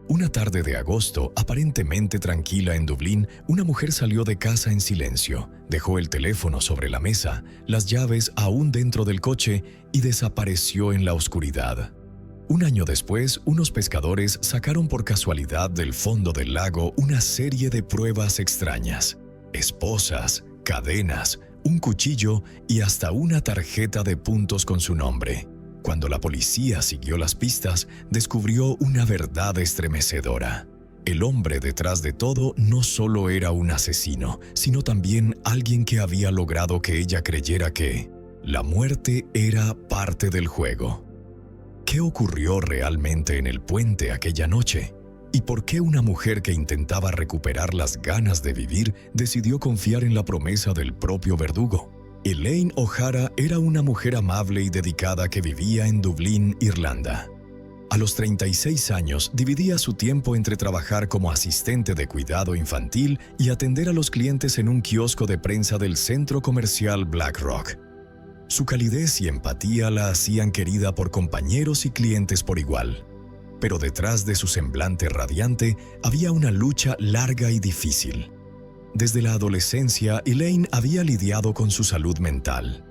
Una tarde de agosto, aparentemente tranquila en Dublín, una mujer salió de casa en silencio, dejó el teléfono sobre la mesa, las llaves aún dentro del coche y desapareció en la oscuridad. Un año después, unos pescadores sacaron por casualidad del fondo del lago una serie de pruebas extrañas: esposas, cadenas, un cuchillo y hasta una tarjeta de puntos con su nombre. Cuando la policía siguió las pistas, descubrió una verdad estremecedora. El hombre detrás de todo no solo era un asesino, sino también alguien que había logrado que ella creyera que la muerte era parte del juego. ¿Qué ocurrió realmente en el puente aquella noche? ¿Y por qué una mujer que intentaba recuperar las ganas de vivir decidió confiar en la promesa del propio verdugo? Elaine O'Hara era una mujer amable y dedicada que vivía en Dublín, Irlanda. A los 36 años, dividía su tiempo entre trabajar como asistente de cuidado infantil y atender a los clientes en un kiosco de prensa del centro comercial Blackrock. Su calidez y empatía la hacían querida por compañeros y clientes por igual. Pero detrás de su semblante radiante había una lucha larga y difícil. Desde la adolescencia, Elaine había lidiado con su salud mental.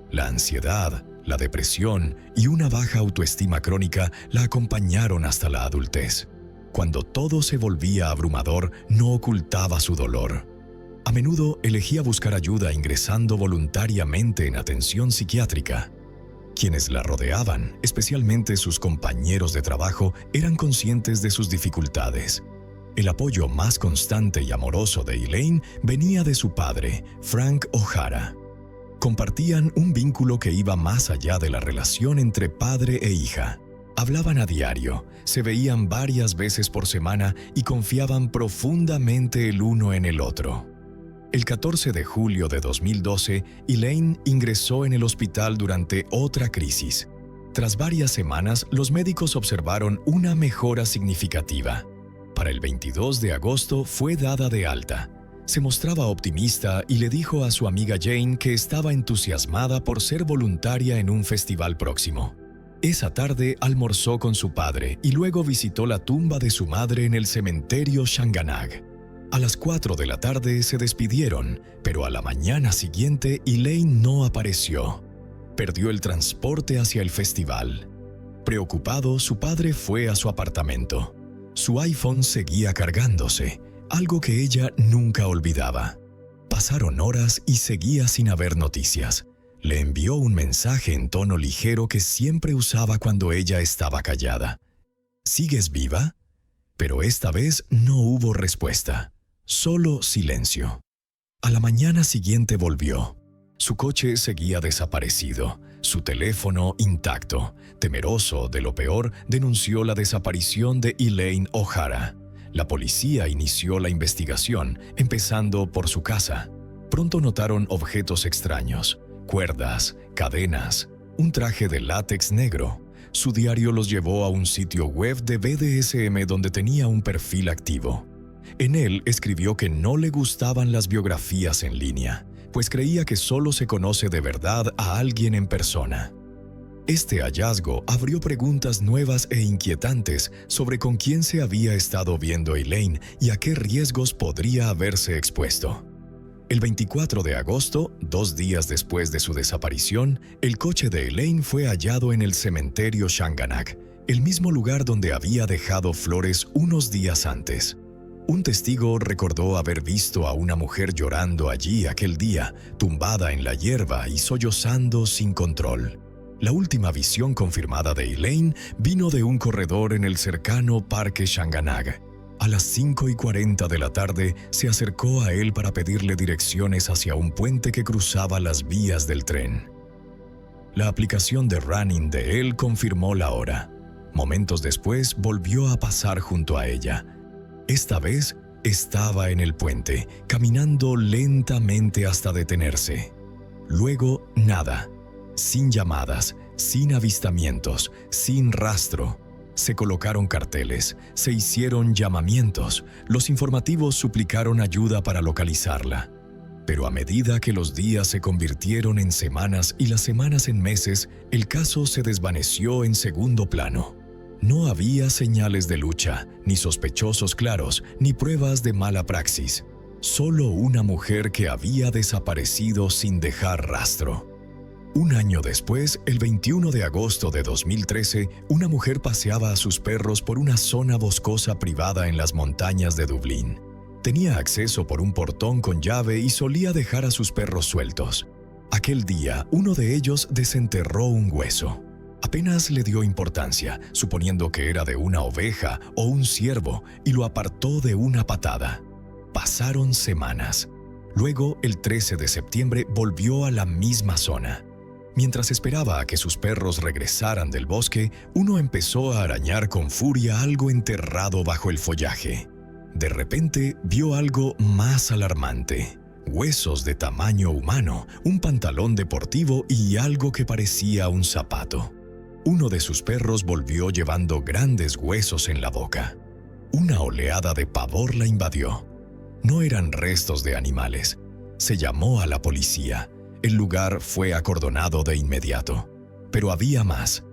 La ansiedad, la depresión y una baja autoestima crónica la acompañaron hasta la adultez. Cuando todo se volvía abrumador, no ocultaba su dolor. A menudo elegía buscar ayuda ingresando voluntariamente en atención psiquiátrica. Quienes la rodeaban, especialmente sus compañeros de trabajo, eran conscientes de sus dificultades. El apoyo más constante y amoroso de Elaine venía de su padre, Frank O'Hara. Compartían un vínculo que iba más allá de la relación entre padre e hija. Hablaban a diario, se veían varias veces por semana y confiaban profundamente el uno en el otro. El 14 de julio de 2012, Elaine ingresó en el hospital durante otra crisis. Tras varias semanas, los médicos observaron una mejora significativa. Para el 22 de agosto fue dada de alta. Se mostraba optimista y le dijo a su amiga Jane que estaba entusiasmada por ser voluntaria en un festival próximo. Esa tarde almorzó con su padre y luego visitó la tumba de su madre en el cementerio Shanganagh. A las 4 de la tarde se despidieron, pero a la mañana siguiente Elaine no apareció. Perdió el transporte hacia el festival. Preocupado, su padre fue a su apartamento. Su iPhone seguía cargándose, algo que ella nunca olvidaba. Pasaron horas y seguía sin haber noticias. Le envió un mensaje en tono ligero que siempre usaba cuando ella estaba callada. ¿Sigues viva? Pero esta vez no hubo respuesta, solo silencio. A la mañana siguiente volvió. Su coche seguía desaparecido, su teléfono intacto. Temeroso de lo peor, denunció la desaparición de Elaine O'Hara. La policía inició la investigación, empezando por su casa. Pronto notaron objetos extraños: cuerdas, cadenas, un traje de látex negro. Su diario los llevó a un sitio web de BDSM donde tenía un perfil activo. En él escribió que no le gustaban las biografías en línea, pues creía que solo se conoce de verdad a alguien en persona. Este hallazgo abrió preguntas nuevas e inquietantes sobre con quién se había estado viendo Elaine y a qué riesgos podría haberse expuesto. El 24 de agosto, 2 días después de su desaparición, el coche de Elaine fue hallado en el cementerio Shanganagh, el mismo lugar donde había dejado flores unos días antes. Un testigo recordó haber visto a una mujer llorando allí aquel día, tumbada en la hierba y sollozando sin control. La última visión confirmada de Elaine vino de un corredor en el cercano Parque Shanganagh. A las 5:40 de la tarde se acercó a él para pedirle direcciones hacia un puente que cruzaba las vías del tren. La aplicación de Running de él confirmó la hora. Momentos después volvió a pasar junto a ella. Esta vez estaba en el puente, caminando lentamente hasta detenerse. Luego, nada. Sin llamadas, sin avistamientos, sin rastro. Se colocaron carteles, se hicieron llamamientos, los informativos suplicaron ayuda para localizarla. Pero a medida que los días se convirtieron en semanas y las semanas en meses, el caso se desvaneció en segundo plano. No había señales de lucha, ni sospechosos claros, ni pruebas de mala praxis. Solo una mujer que había desaparecido sin dejar rastro. Un año después, el 21 de agosto de 2013, una mujer paseaba a sus perros por una zona boscosa privada en las montañas de Dublín. Tenía acceso por un portón con llave y solía dejar a sus perros sueltos. Aquel día, uno de ellos desenterró un hueso. Apenas le dio importancia, suponiendo que era de una oveja o un ciervo, y lo apartó de una patada. Pasaron semanas. Luego, el 13 de septiembre, volvió a la misma zona. Mientras esperaba a que sus perros regresaran del bosque, uno empezó a arañar con furia algo enterrado bajo el follaje. De repente, vio algo más alarmante. Huesos de tamaño humano, un pantalón deportivo y algo que parecía un zapato. Uno de sus perros volvió llevando grandes huesos en la boca. Una oleada de pavor la invadió. No eran restos de animales. Se llamó a la policía. El lugar fue acordonado de inmediato. Pero había más.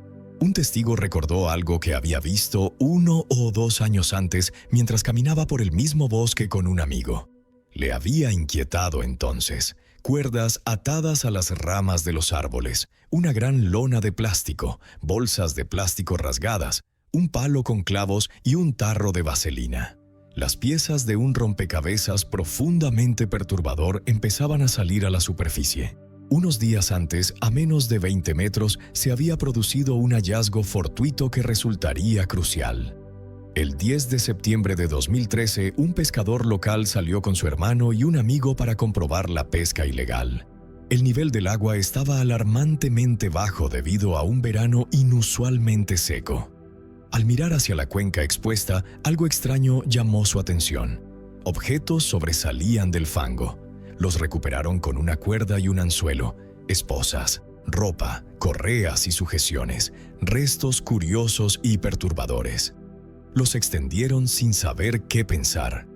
Un testigo recordó algo que había visto 1 o 2 años antes mientras caminaba por el mismo bosque con un amigo. Le había inquietado entonces. Cuerdas atadas a las ramas de los árboles, una gran lona de plástico, bolsas de plástico rasgadas, un palo con clavos y un tarro de vaselina. Las piezas de un rompecabezas profundamente perturbador empezaban a salir a la superficie. Unos días antes, a menos de 20 metros, se había producido un hallazgo fortuito que resultaría crucial. El 10 de septiembre de 2013, un pescador local salió con su hermano y un amigo para comprobar la pesca ilegal. El nivel del agua estaba alarmantemente bajo debido a un verano inusualmente seco. Al mirar hacia la cuenca expuesta, algo extraño llamó su atención. Objetos sobresalían del fango. Los recuperaron con una cuerda y un anzuelo, esposas, ropa, correas y sujeciones, restos curiosos y perturbadores. Los extendieron sin saber qué pensar.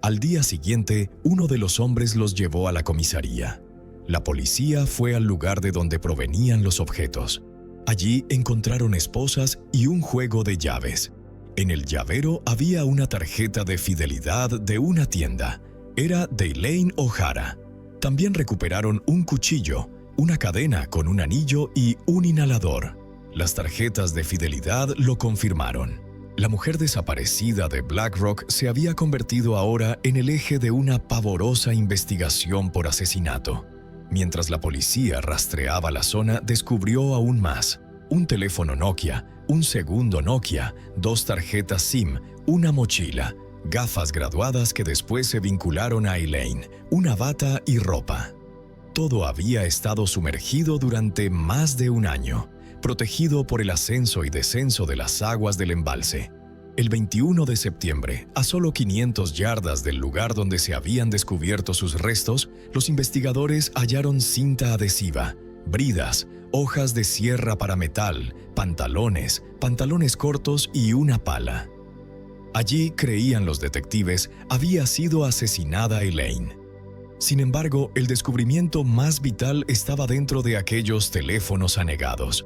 Al día siguiente, uno de los hombres los llevó a la comisaría. La policía fue al lugar de donde provenían los objetos. Allí encontraron esposas y un juego de llaves. En el llavero había una tarjeta de fidelidad de una tienda. Era de Elaine O'Hara. También recuperaron un cuchillo, una cadena con un anillo y un inhalador. Las tarjetas de fidelidad lo confirmaron. La mujer desaparecida de Black Rock se había convertido ahora en el eje de una pavorosa investigación por asesinato. Mientras la policía rastreaba la zona, descubrió aún más: un teléfono Nokia, un segundo Nokia, 2 tarjetas SIM, una mochila, gafas graduadas que después se vincularon a Elaine, una bata y ropa. Todo había estado sumergido durante más de un año, protegido por el ascenso y descenso de las aguas del embalse. El 21 de septiembre, a solo 500 yardas del lugar donde se habían descubierto sus restos, los investigadores hallaron cinta adhesiva, bridas, hojas de sierra para metal, pantalones cortos y una pala. Allí, creían los detectives, había sido asesinada Elaine. Sin embargo, el descubrimiento más vital estaba dentro de aquellos teléfonos anegados.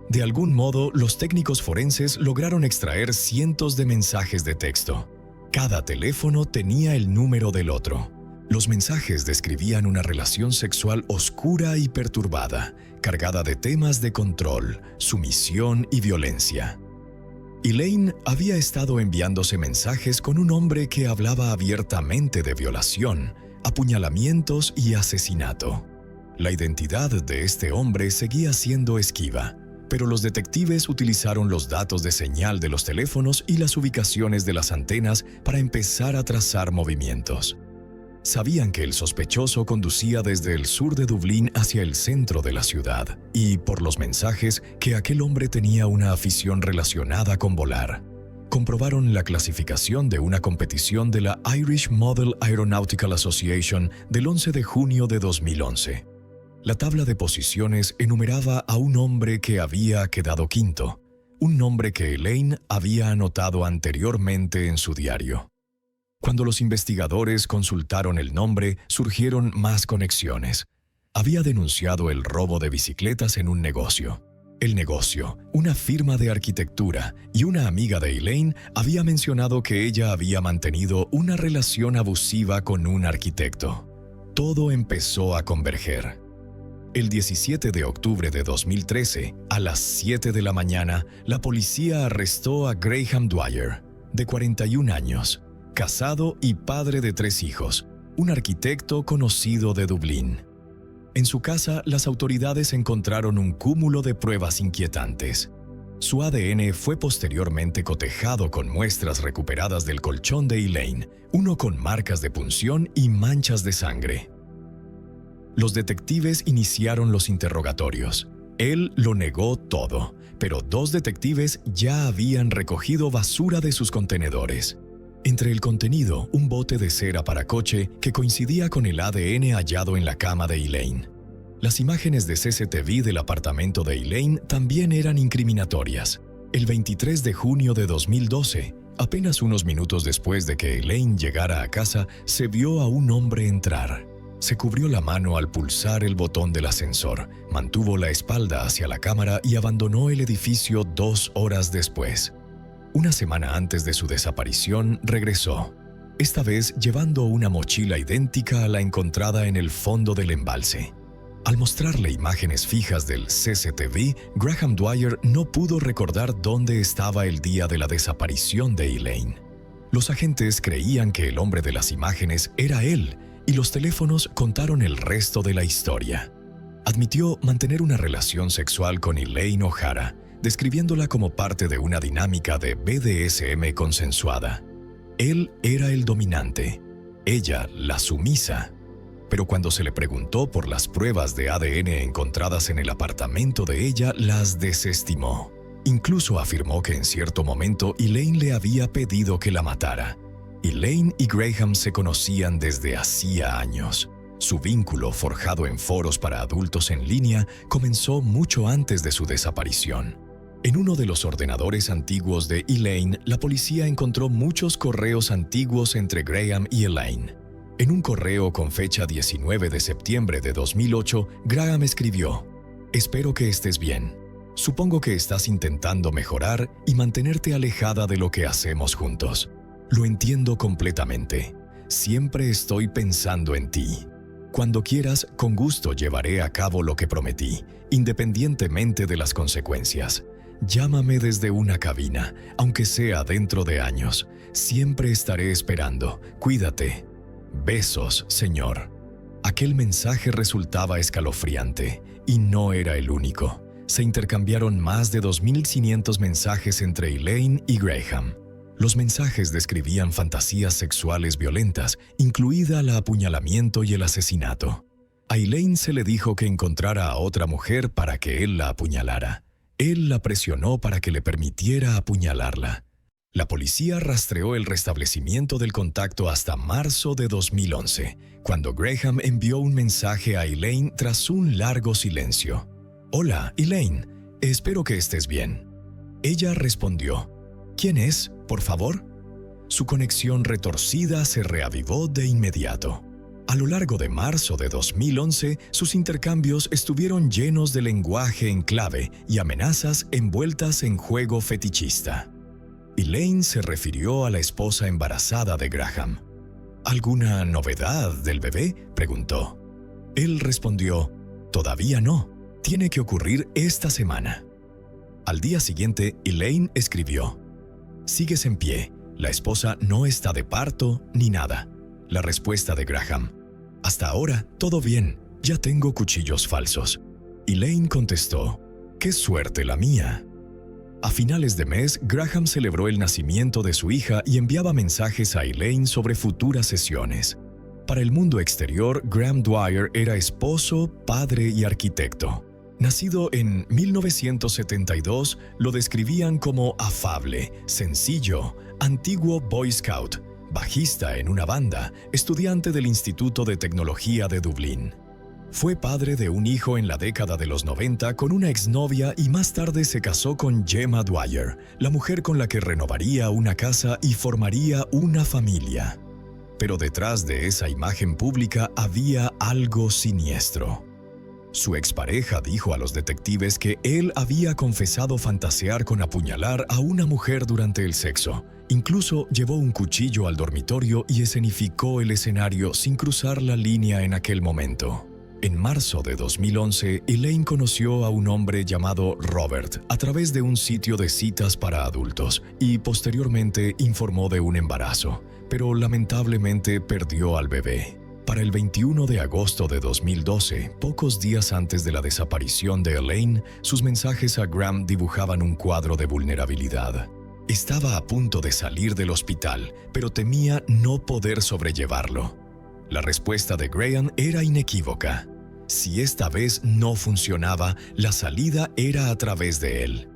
De algún modo, los técnicos forenses lograron extraer cientos de mensajes de texto. Cada teléfono tenía el número del otro. Los mensajes describían una relación sexual oscura y perturbada, cargada de temas de control, sumisión y violencia. Elaine había estado enviándose mensajes con un hombre que hablaba abiertamente de violación, apuñalamientos y asesinato. La identidad de este hombre seguía siendo esquiva, pero los detectives utilizaron los datos de señal de los teléfonos y las ubicaciones de las antenas para empezar a trazar movimientos. Sabían que el sospechoso conducía desde el sur de Dublín hacia el centro de la ciudad, y por los mensajes que aquel hombre tenía una afición relacionada con volar. Comprobaron la clasificación de una competición de la Irish Model Aeronautical Association del 11 de junio de 2011. La tabla de posiciones enumeraba a un hombre que había quedado quinto, un nombre que Elaine había anotado anteriormente en su diario. Cuando los investigadores consultaron el nombre, surgieron más conexiones. Había denunciado el robo de bicicletas en un negocio. El negocio, una firma de arquitectura y una amiga de Elaine había mencionado que ella había mantenido una relación abusiva con un arquitecto. Todo empezó a converger. El 17 de octubre de 2013, a las 7 de la mañana, la policía arrestó a Graham Dwyer, de 41 años, casado y padre de 3 hijos, un arquitecto conocido de Dublín. En su casa, las autoridades encontraron un cúmulo de pruebas inquietantes. Su ADN fue posteriormente cotejado con muestras recuperadas del colchón de Elaine, uno con marcas de punción y manchas de sangre. Los detectives iniciaron los interrogatorios. Él lo negó todo, pero 2 detectives ya habían recogido basura de sus contenedores. Entre el contenido, un bote de cera para coche que coincidía con el ADN hallado en la cama de Elaine. Las imágenes de CCTV del apartamento de Elaine también eran incriminatorias. El 23 de junio de 2012, apenas unos minutos después de que Elaine llegara a casa, se vio a un hombre entrar. Se cubrió la mano al pulsar el botón del ascensor, mantuvo la espalda hacia la cámara y abandonó el edificio 2 horas después. Una semana antes de su desaparición, regresó, esta vez llevando una mochila idéntica a la encontrada en el fondo del embalse. Al mostrarle imágenes fijas del CCTV, Graham Dwyer no pudo recordar dónde estaba el día de la desaparición de Elaine. Los agentes creían que el hombre de las imágenes era él, y los teléfonos contaron el resto de la historia. Admitió mantener una relación sexual con Elaine O'Hara, describiéndola como parte de una dinámica de BDSM consensuada. Él era el dominante, ella la sumisa. Pero cuando se le preguntó por las pruebas de ADN encontradas en el apartamento de ella, las desestimó. Incluso afirmó que en cierto momento Elaine le había pedido que la matara. Elaine y Graham se conocían desde hacía años. Su vínculo, forjado en foros para adultos en línea, comenzó mucho antes de su desaparición. En uno de los ordenadores antiguos de Elaine, la policía encontró muchos correos antiguos entre Graham y Elaine. En un correo con fecha 19 de septiembre de 2008, Graham escribió: «Espero que estés bien. Supongo que estás intentando mejorar y mantenerte alejada de lo que hacemos juntos. Lo entiendo completamente. Siempre estoy pensando en ti. Cuando quieras, con gusto llevaré a cabo lo que prometí, independientemente de las consecuencias. Llámame desde una cabina, aunque sea dentro de años. Siempre estaré esperando. Cuídate. Besos, señor». Aquel mensaje resultaba escalofriante, y no era el único. Se intercambiaron más de 2.500 mensajes entre Elaine y Graham. Los mensajes describían fantasías sexuales violentas, incluida el apuñalamiento y el asesinato. A Elaine se le dijo que encontrara a otra mujer para que él la apuñalara. Él la presionó para que le permitiera apuñalarla. La policía rastreó el restablecimiento del contacto hasta marzo de 2011, cuando Graham envió un mensaje a Elaine tras un largo silencio. «Hola, Elaine, espero que estés bien». Ella respondió: «¿Quién es, por favor?». Su conexión retorcida se reavivó de inmediato. A lo largo de marzo de 2011, sus intercambios estuvieron llenos de lenguaje en clave y amenazas envueltas en juego fetichista. Elaine se refirió a la esposa embarazada de Graham. «¿Alguna novedad del bebé?», preguntó. Él respondió: «Todavía no. Tiene que ocurrir esta semana». Al día siguiente, Elaine escribió: «Sigues en pie. La esposa no está de parto ni nada». La respuesta de Graham: «Hasta ahora, todo bien. Ya tengo cuchillos falsos». Elaine contestó: «Qué suerte la mía». A finales de mes, Graham celebró el nacimiento de su hija y enviaba mensajes a Elaine sobre futuras sesiones. Para el mundo exterior, Graham Dwyer era esposo, padre y arquitecto. Nacido en 1972, lo describían como afable, sencillo, antiguo Boy Scout, bajista en una banda, estudiante del Instituto de Tecnología de Dublín. Fue padre de un hijo en la década de los 90 con una exnovia y más tarde se casó con Gemma Dwyer, la mujer con la que renovaría una casa y formaría una familia. Pero detrás de esa imagen pública había algo siniestro. Su expareja dijo a los detectives que él había confesado fantasear con apuñalar a una mujer durante el sexo. Incluso llevó un cuchillo al dormitorio y escenificó el escenario sin cruzar la línea en aquel momento. En marzo de 2011, Elaine conoció a un hombre llamado Robert a través de un sitio de citas para adultos y posteriormente informó de un embarazo, pero lamentablemente perdió al bebé. Para el 21 de agosto de 2012, pocos días antes de la desaparición de Elaine, sus mensajes a Graham dibujaban un cuadro de vulnerabilidad. Estaba a punto de salir del hospital, pero temía no poder sobrellevarlo. La respuesta de Graham era inequívoca. Si esta vez no funcionaba, la salida era a través de él.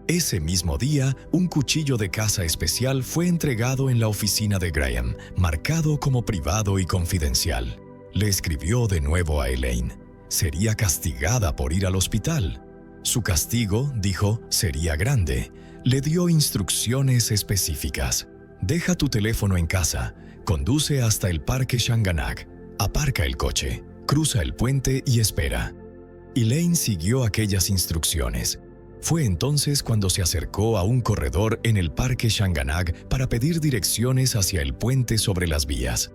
Ese mismo día, un cuchillo de caza especial fue entregado en la oficina de Graham, marcado como privado y confidencial. Le escribió de nuevo a Elaine. Sería castigada por ir al hospital. Su castigo, dijo, sería grande. Le dio instrucciones específicas. Deja tu teléfono en casa, conduce hasta el parque Shanganagh, aparca el coche, cruza el puente y espera. Elaine siguió aquellas instrucciones. Fue entonces cuando se acercó a un corredor en el parque Shanganagh para pedir direcciones hacia el puente sobre las vías.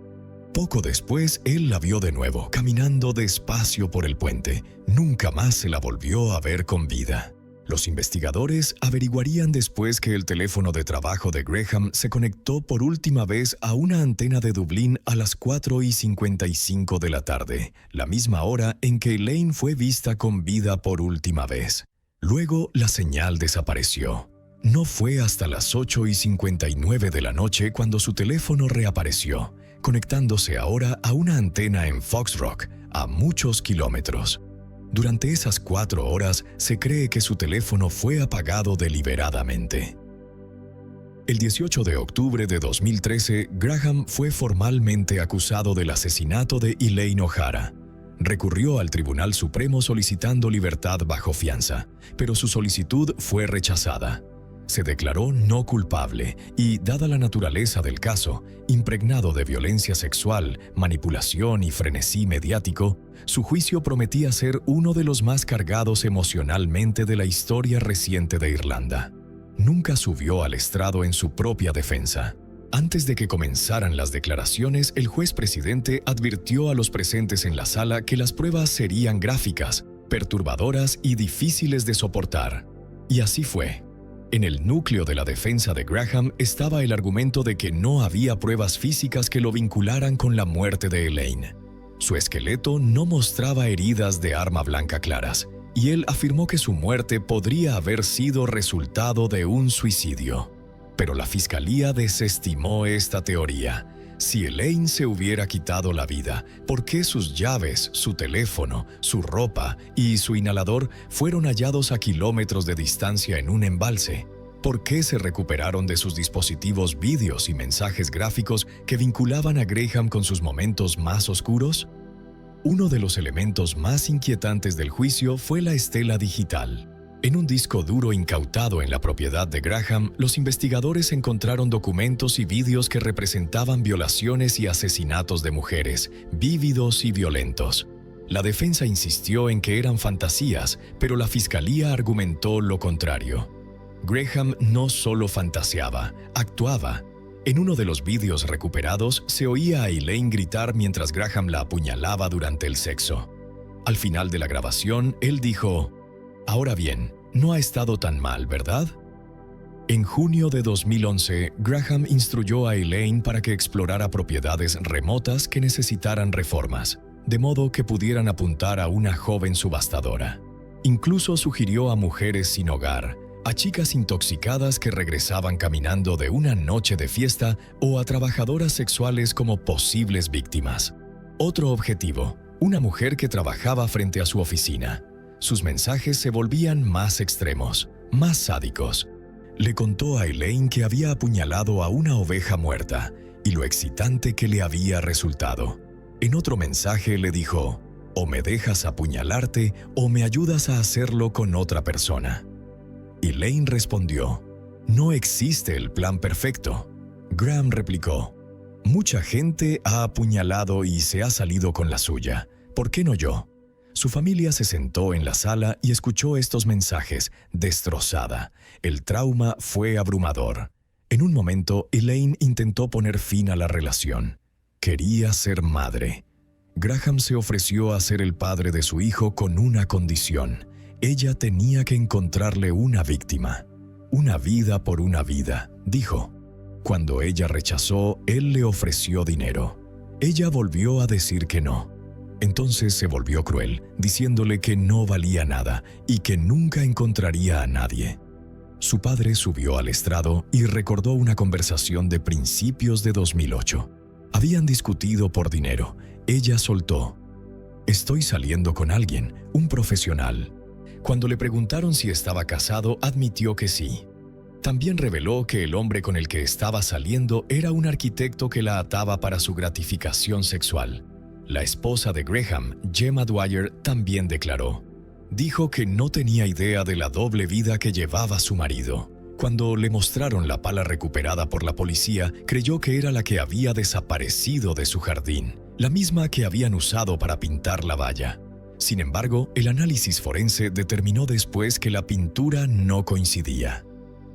Poco después, él la vio de nuevo, caminando despacio por el puente. Nunca más se la volvió a ver con vida. Los investigadores averiguarían después que el teléfono de trabajo de Graham se conectó por última vez a una antena de Dublín a las 4:55 de la tarde, la misma hora en que Elaine fue vista con vida por última vez. Luego, la señal desapareció. No fue hasta las 8:59 de la noche cuando su teléfono reapareció, conectándose ahora a una antena en Fox Rock, a muchos kilómetros. Durante esas 4 horas, se cree que su teléfono fue apagado deliberadamente. El 18 de octubre de 2013, Graham fue formalmente acusado del asesinato de Elaine O'Hara. Recurrió al Tribunal Supremo solicitando libertad bajo fianza, pero su solicitud fue rechazada. Se declaró no culpable y, dada la naturaleza del caso, impregnado de violencia sexual, manipulación y frenesí mediático, su juicio prometía ser uno de los más cargados emocionalmente de la historia reciente de Irlanda. Nunca subió al estrado en su propia defensa. Antes de que comenzaran las declaraciones, el juez presidente advirtió a los presentes en la sala que las pruebas serían gráficas, perturbadoras y difíciles de soportar. Y así fue. En el núcleo de la defensa de Graham estaba el argumento de que no había pruebas físicas que lo vincularan con la muerte de Elaine. Su esqueleto no mostraba heridas de arma blanca claras, y él afirmó que su muerte podría haber sido resultado de un suicidio. Pero la fiscalía desestimó esta teoría. Si Elaine se hubiera quitado la vida, ¿por qué sus llaves, su teléfono, su ropa y su inhalador fueron hallados a kilómetros de distancia en un embalse? ¿Por qué se recuperaron de sus dispositivos vídeos y mensajes gráficos que vinculaban a Graham con sus momentos más oscuros? Uno de los elementos más inquietantes del juicio fue la estela digital. En un disco duro incautado en la propiedad de Graham, los investigadores encontraron documentos y vídeos que representaban violaciones y asesinatos de mujeres, vívidos y violentos. La defensa insistió en que eran fantasías, pero la fiscalía argumentó lo contrario. Graham no solo fantaseaba, actuaba. En uno de los vídeos recuperados, se oía a Elaine gritar mientras Graham la apuñalaba durante el sexo. Al final de la grabación, él dijo: «Ahora bien, no ha estado tan mal, ¿verdad?». En junio de 2011, Graham instruyó a Elaine para que explorara propiedades remotas que necesitaran reformas, de modo que pudieran apuntar a una joven subastadora. Incluso sugirió a mujeres sin hogar, a chicas intoxicadas que regresaban caminando de una noche de fiesta o a trabajadoras sexuales como posibles víctimas. Otro objetivo, una mujer que trabajaba frente a su oficina. Sus mensajes se volvían más extremos, más sádicos. Le contó a Elaine que había apuñalado a una oveja muerta y lo excitante que le había resultado. En otro mensaje le dijo: «O me dejas apuñalarte o me ayudas a hacerlo con otra persona». Elaine respondió: «No existe el plan perfecto». Graham replicó: «Mucha gente ha apuñalado y se ha salido con la suya. ¿Por qué no yo? Su familia se sentó en la sala y escuchó estos mensajes, destrozada. El trauma fue abrumador. En un momento, Elaine intentó poner fin a la relación. Quería ser madre. Graham se ofreció a ser el padre de su hijo con una condición. Ella tenía que encontrarle una víctima. Una vida por una vida, dijo. Cuando ella rechazó, él le ofreció dinero. Ella volvió a decir que no. Entonces se volvió cruel, diciéndole que no valía nada y que nunca encontraría a nadie. Su padre subió al estrado y recordó una conversación de principios de 2008. Habían discutido por dinero. Ella soltó: «Estoy saliendo con alguien, un profesional». Cuando le preguntaron si estaba casado, admitió que sí. También reveló que el hombre con el que estaba saliendo era un arquitecto que la ataba para su gratificación sexual. La esposa de Graham, Gemma Dwyer, también declaró. Dijo que no tenía idea de la doble vida que llevaba su marido. Cuando le mostraron la pala recuperada por la policía, creyó que era la que había desaparecido de su jardín, la misma que habían usado para pintar la valla. Sin embargo, el análisis forense determinó después que la pintura no coincidía.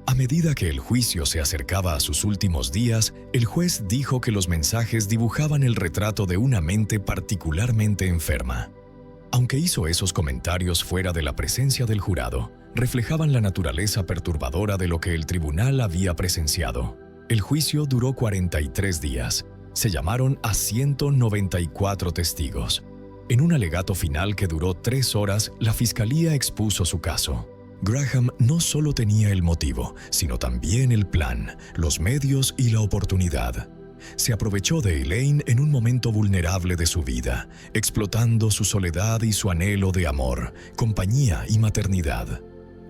A medida que el juicio se acercaba a sus últimos días, el juez dijo que los mensajes dibujaban el retrato de una mente particularmente enferma. Aunque hizo esos comentarios fuera de la presencia del jurado, reflejaban la naturaleza perturbadora de lo que el tribunal había presenciado. El juicio duró 43 días. Se llamaron a 194 testigos. En un alegato final que duró 3 horas, la fiscalía expuso su caso. Graham no solo tenía el motivo, sino también el plan, los medios y la oportunidad. Se aprovechó de Elaine en un momento vulnerable de su vida, explotando su soledad y su anhelo de amor, compañía y maternidad.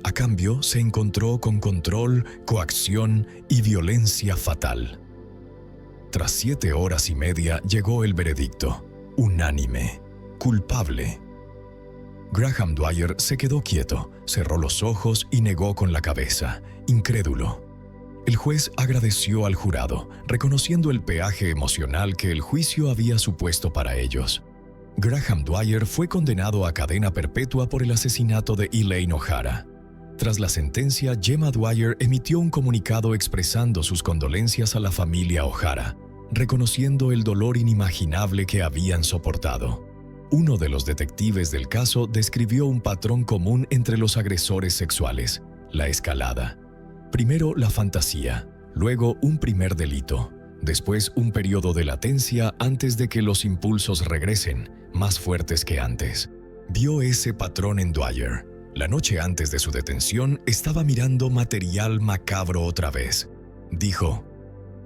A cambio, se encontró con control, coacción y violencia fatal. Tras 7 horas y media llegó el veredicto, unánime, culpable. Graham Dwyer se quedó quieto, cerró los ojos y negó con la cabeza, incrédulo. El juez agradeció al jurado, reconociendo el peaje emocional que el juicio había supuesto para ellos. Graham Dwyer fue condenado a cadena perpetua por el asesinato de Elaine O'Hara. Tras la sentencia, Gemma Dwyer emitió un comunicado expresando sus condolencias a la familia O'Hara, reconociendo el dolor inimaginable que habían soportado. Uno de los detectives del caso describió un patrón común entre los agresores sexuales: la escalada. Primero la fantasía, luego un primer delito, después un periodo de latencia antes de que los impulsos regresen, más fuertes que antes. Vio ese patrón en Dwyer. La noche antes de su detención estaba mirando material macabro otra vez. Dijo: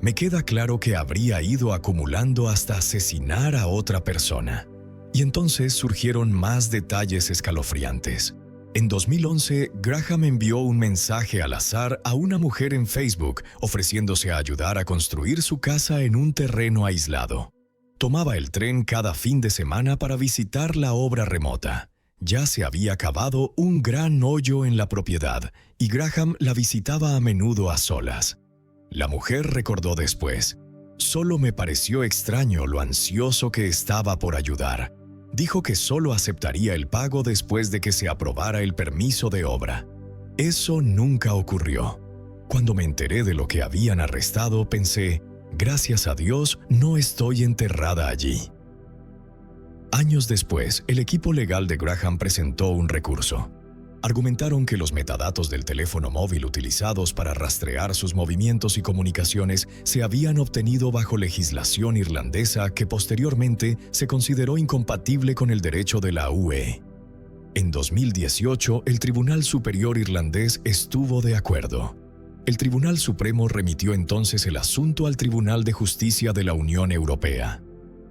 «Me queda claro que habría ido acumulando hasta asesinar a otra persona». Y entonces surgieron más detalles escalofriantes. En 2011, Graham envió un mensaje al azar a una mujer en Facebook ofreciéndose a ayudar a construir su casa en un terreno aislado. Tomaba el tren cada fin de semana para visitar la obra remota. Ya se había cavado un gran hoyo en la propiedad y Graham la visitaba a menudo a solas. La mujer recordó después: «Solo me pareció extraño lo ansioso que estaba por ayudar». Dijo que solo aceptaría el pago después de que se aprobara el permiso de obra. Eso nunca ocurrió. Cuando me enteré de lo que habían arrestado, pensé: gracias a Dios no estoy enterrada allí. Años después, el equipo legal de Graham presentó un recurso. Argumentaron que los metadatos del teléfono móvil utilizados para rastrear sus movimientos y comunicaciones se habían obtenido bajo legislación irlandesa que posteriormente se consideró incompatible con el derecho de la UE. En 2018, el Tribunal Superior Irlandés estuvo de acuerdo. El Tribunal Supremo remitió entonces el asunto al Tribunal de Justicia de la Unión Europea.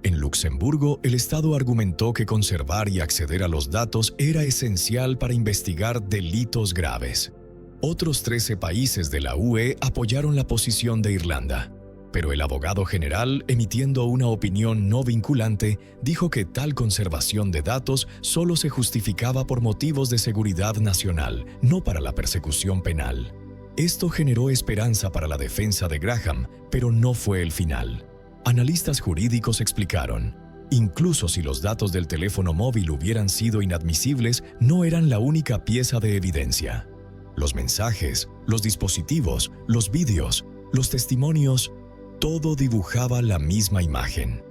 En Luxemburgo, el Estado argumentó que conservar y acceder a los datos era esencial para investigar delitos graves. Otros 13 países de la UE apoyaron la posición de Irlanda, pero el abogado general, emitiendo una opinión no vinculante, dijo que tal conservación de datos solo se justificaba por motivos de seguridad nacional, no para la persecución penal. Esto generó esperanza para la defensa de Graham, pero no fue el final. Analistas jurídicos explicaron: Incluso si los datos del teléfono móvil hubieran sido inadmisibles, no eran la única pieza de evidencia. Los mensajes, los dispositivos, los vídeos, los testimonios, todo dibujaba la misma imagen.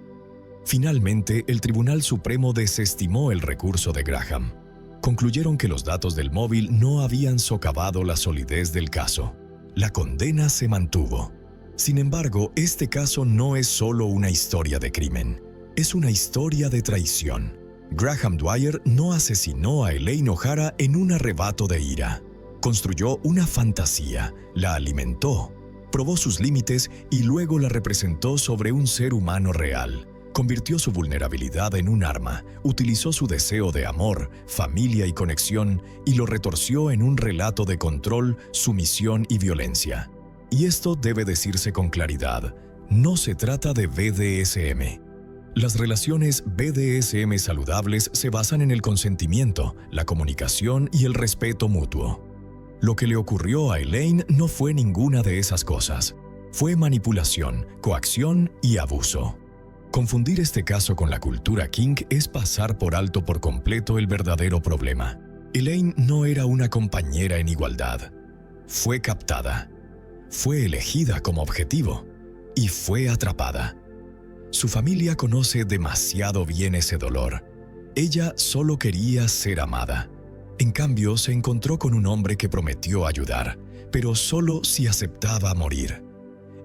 Finalmente, el Tribunal Supremo desestimó el recurso de Graham. Concluyeron que los datos del móvil no habían socavado la solidez del caso. La condena se mantuvo. Sin embargo, este caso no es solo una historia de crimen. Es una historia de traición. Graham Dwyer no asesinó a Elaine O'Hara en un arrebato de ira. Construyó una fantasía, la alimentó, probó sus límites y luego la representó sobre un ser humano real. Convirtió su vulnerabilidad en un arma, utilizó su deseo de amor, familia y conexión y lo retorció en un relato de control, sumisión y violencia. Y esto debe decirse con claridad, no se trata de BDSM. Las relaciones BDSM saludables se basan en el consentimiento, la comunicación y el respeto mutuo. Lo que le ocurrió a Elaine no fue ninguna de esas cosas. Fue manipulación, coacción y abuso. Confundir este caso con la cultura kink es pasar por alto por completo el verdadero problema. Elaine no era una compañera en igualdad. Fue captada, fue elegida como objetivo y fue atrapada. Su familia conoce demasiado bien ese dolor. Ella solo quería ser amada. En cambio, se encontró con un hombre que prometió ayudar, pero solo si aceptaba morir.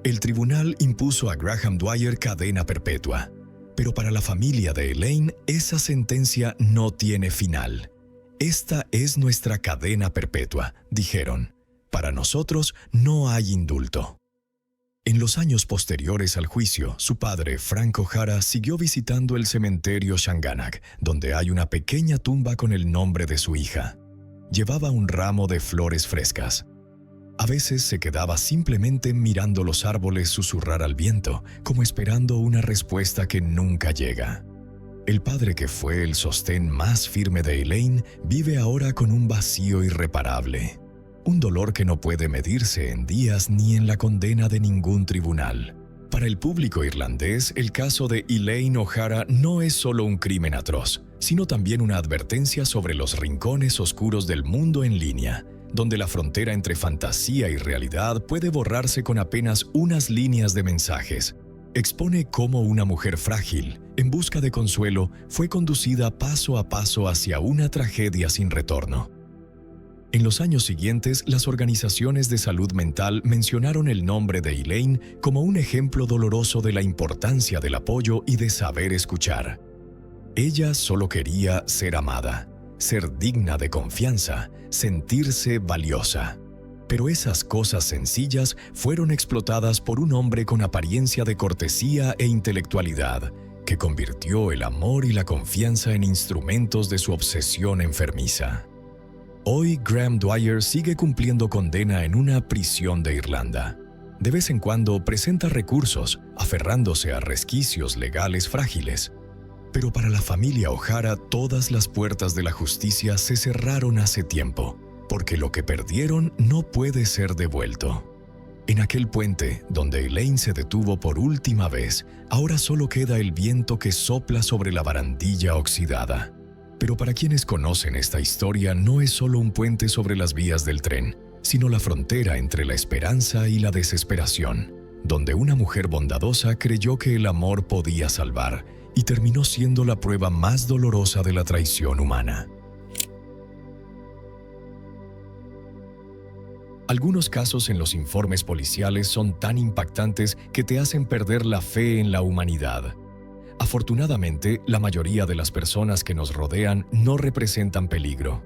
El tribunal impuso a Graham Dwyer cadena perpetua, pero para la familia de Elaine, esa sentencia no tiene final. Esta es nuestra cadena perpetua, dijeron. Para nosotros no hay indulto. En los años posteriores al juicio, su padre, Frank O'Hara, siguió visitando el cementerio Shanganagh, donde hay una pequeña tumba con el nombre de su hija. Llevaba un ramo de flores frescas. A veces se quedaba simplemente mirando los árboles susurrar al viento, como esperando una respuesta que nunca llega. El padre, que fue el sostén más firme de Elaine, vive ahora con un vacío irreparable. Un dolor que no puede medirse en días ni en la condena de ningún tribunal. Para el público irlandés, el caso de Elaine O'Hara no es solo un crimen atroz, sino también una advertencia sobre los rincones oscuros del mundo en línea, donde la frontera entre fantasía y realidad puede borrarse con apenas unas líneas de mensajes. Expone cómo una mujer frágil, en busca de consuelo, fue conducida paso a paso hacia una tragedia sin retorno. En los años siguientes, las organizaciones de salud mental mencionaron el nombre de Elaine como un ejemplo doloroso de la importancia del apoyo y de saber escuchar. Ella solo quería ser amada, ser digna de confianza, sentirse valiosa. Pero esas cosas sencillas fueron explotadas por un hombre con apariencia de cortesía e intelectualidad, que convirtió el amor y la confianza en instrumentos de su obsesión enfermiza. Hoy, Graham Dwyer sigue cumpliendo condena en una prisión de Irlanda. De vez en cuando presenta recursos, aferrándose a resquicios legales frágiles. Pero para la familia O'Hara, todas las puertas de la justicia se cerraron hace tiempo, porque lo que perdieron no puede ser devuelto. En aquel puente, donde Elaine se detuvo por última vez, ahora solo queda el viento que sopla sobre la barandilla oxidada. Pero para quienes conocen esta historia, no es solo un puente sobre las vías del tren, sino la frontera entre la esperanza y la desesperación, donde una mujer bondadosa creyó que el amor podía salvar, y terminó siendo la prueba más dolorosa de la traición humana. Algunos casos en los informes policiales son tan impactantes que te hacen perder la fe en la humanidad. Afortunadamente, la mayoría de las personas que nos rodean no representan peligro.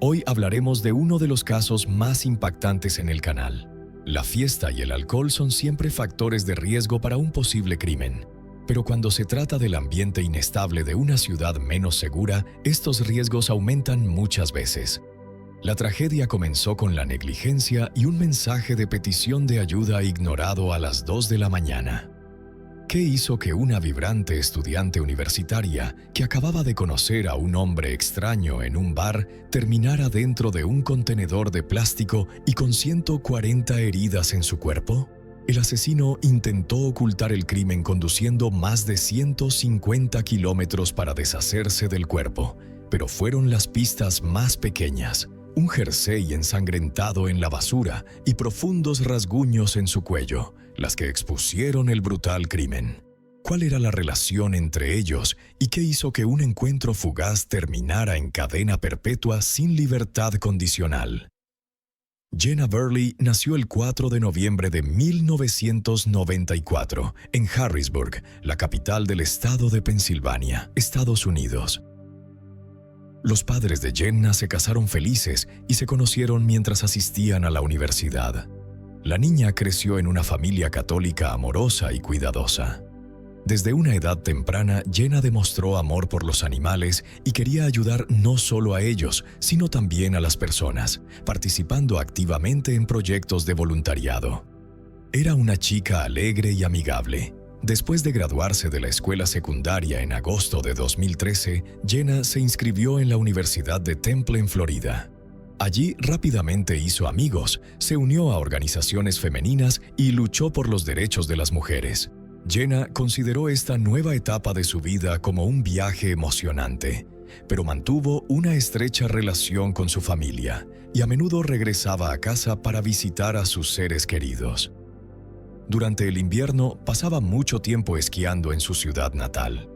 Hoy hablaremos de uno de los casos más impactantes en el canal. La fiesta y el alcohol son siempre factores de riesgo para un posible crimen. Pero cuando se trata del ambiente inestable de una ciudad menos segura, estos riesgos aumentan muchas veces. La tragedia comenzó con la negligencia y un mensaje de petición de ayuda ignorado a las 2 de la mañana. ¿Qué hizo que una vibrante estudiante universitaria que acababa de conocer a un hombre extraño en un bar terminara dentro de un contenedor de plástico y con 140 heridas en su cuerpo? El asesino intentó ocultar el crimen conduciendo más de 150 kilómetros para deshacerse del cuerpo, pero fueron las pistas más pequeñas: un jersey ensangrentado en la basura y profundos rasguños en su cuello, las que expusieron el brutal crimen. ¿Cuál era la relación entre ellos y qué hizo que un encuentro fugaz terminara en cadena perpetua sin libertad condicional? Jenna Burley nació el 4 de noviembre de 1994 en Harrisburg, la capital del estado de Pensilvania, Estados Unidos. Los padres de Jenna se casaron felices y se conocieron mientras asistían a la universidad. La niña creció en una familia católica amorosa y cuidadosa. Desde una edad temprana, Jenna demostró amor por los animales y quería ayudar no solo a ellos, sino también a las personas, participando activamente en proyectos de voluntariado. Era una chica alegre y amigable. Después de graduarse de la escuela secundaria en agosto de 2013, Jenna se inscribió en la Universidad de Temple en Florida. Allí rápidamente hizo amigos, se unió a organizaciones femeninas y luchó por los derechos de las mujeres. Jenna consideró esta nueva etapa de su vida como un viaje emocionante, pero mantuvo una estrecha relación con su familia y a menudo regresaba a casa para visitar a sus seres queridos. Durante el invierno pasaba mucho tiempo esquiando en su ciudad natal.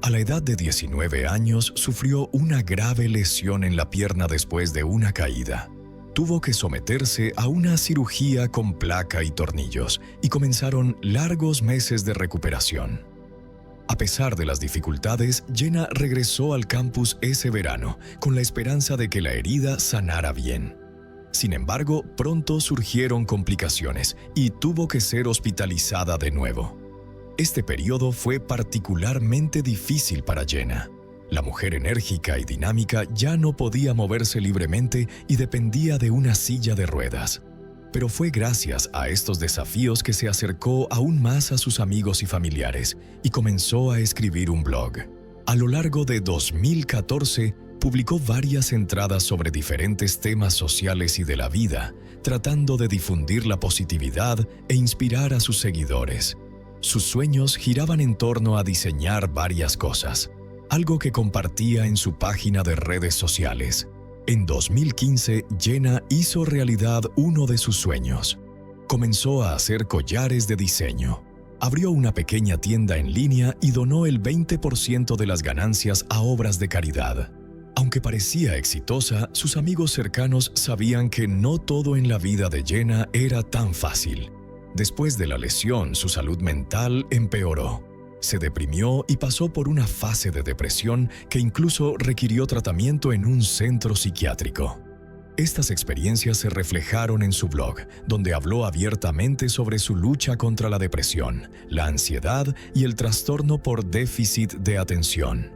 A la edad de 19 años sufrió una grave lesión en la pierna después de una caída. Tuvo que someterse a una cirugía con placa y tornillos y comenzaron largos meses de recuperación. A pesar de las dificultades, Jenna regresó al campus ese verano con la esperanza de que la herida sanara bien. Sin embargo, pronto surgieron complicaciones y tuvo que ser hospitalizada de nuevo. Este periodo fue particularmente difícil para Jenna. La mujer enérgica y dinámica ya no podía moverse libremente y dependía de una silla de ruedas. Pero fue gracias a estos desafíos que se acercó aún más a sus amigos y familiares y comenzó a escribir un blog. A lo largo de 2014, publicó varias entradas sobre diferentes temas sociales y de la vida, tratando de difundir la positividad e inspirar a sus seguidores. Sus sueños giraban en torno a diseñar varias cosas, algo que compartía en su página de redes sociales. En 2015, Jenna hizo realidad uno de sus sueños. Comenzó a hacer collares de diseño. Abrió una pequeña tienda en línea y donó el 20% de las ganancias a obras de caridad. Aunque parecía exitosa, sus amigos cercanos sabían que no todo en la vida de Jenna era tan fácil. Después de la lesión, su salud mental empeoró. Se deprimió y pasó por una fase de depresión que incluso requirió tratamiento en un centro psiquiátrico. Estas experiencias se reflejaron en su blog, donde habló abiertamente sobre su lucha contra la depresión, la ansiedad y el trastorno por déficit de atención.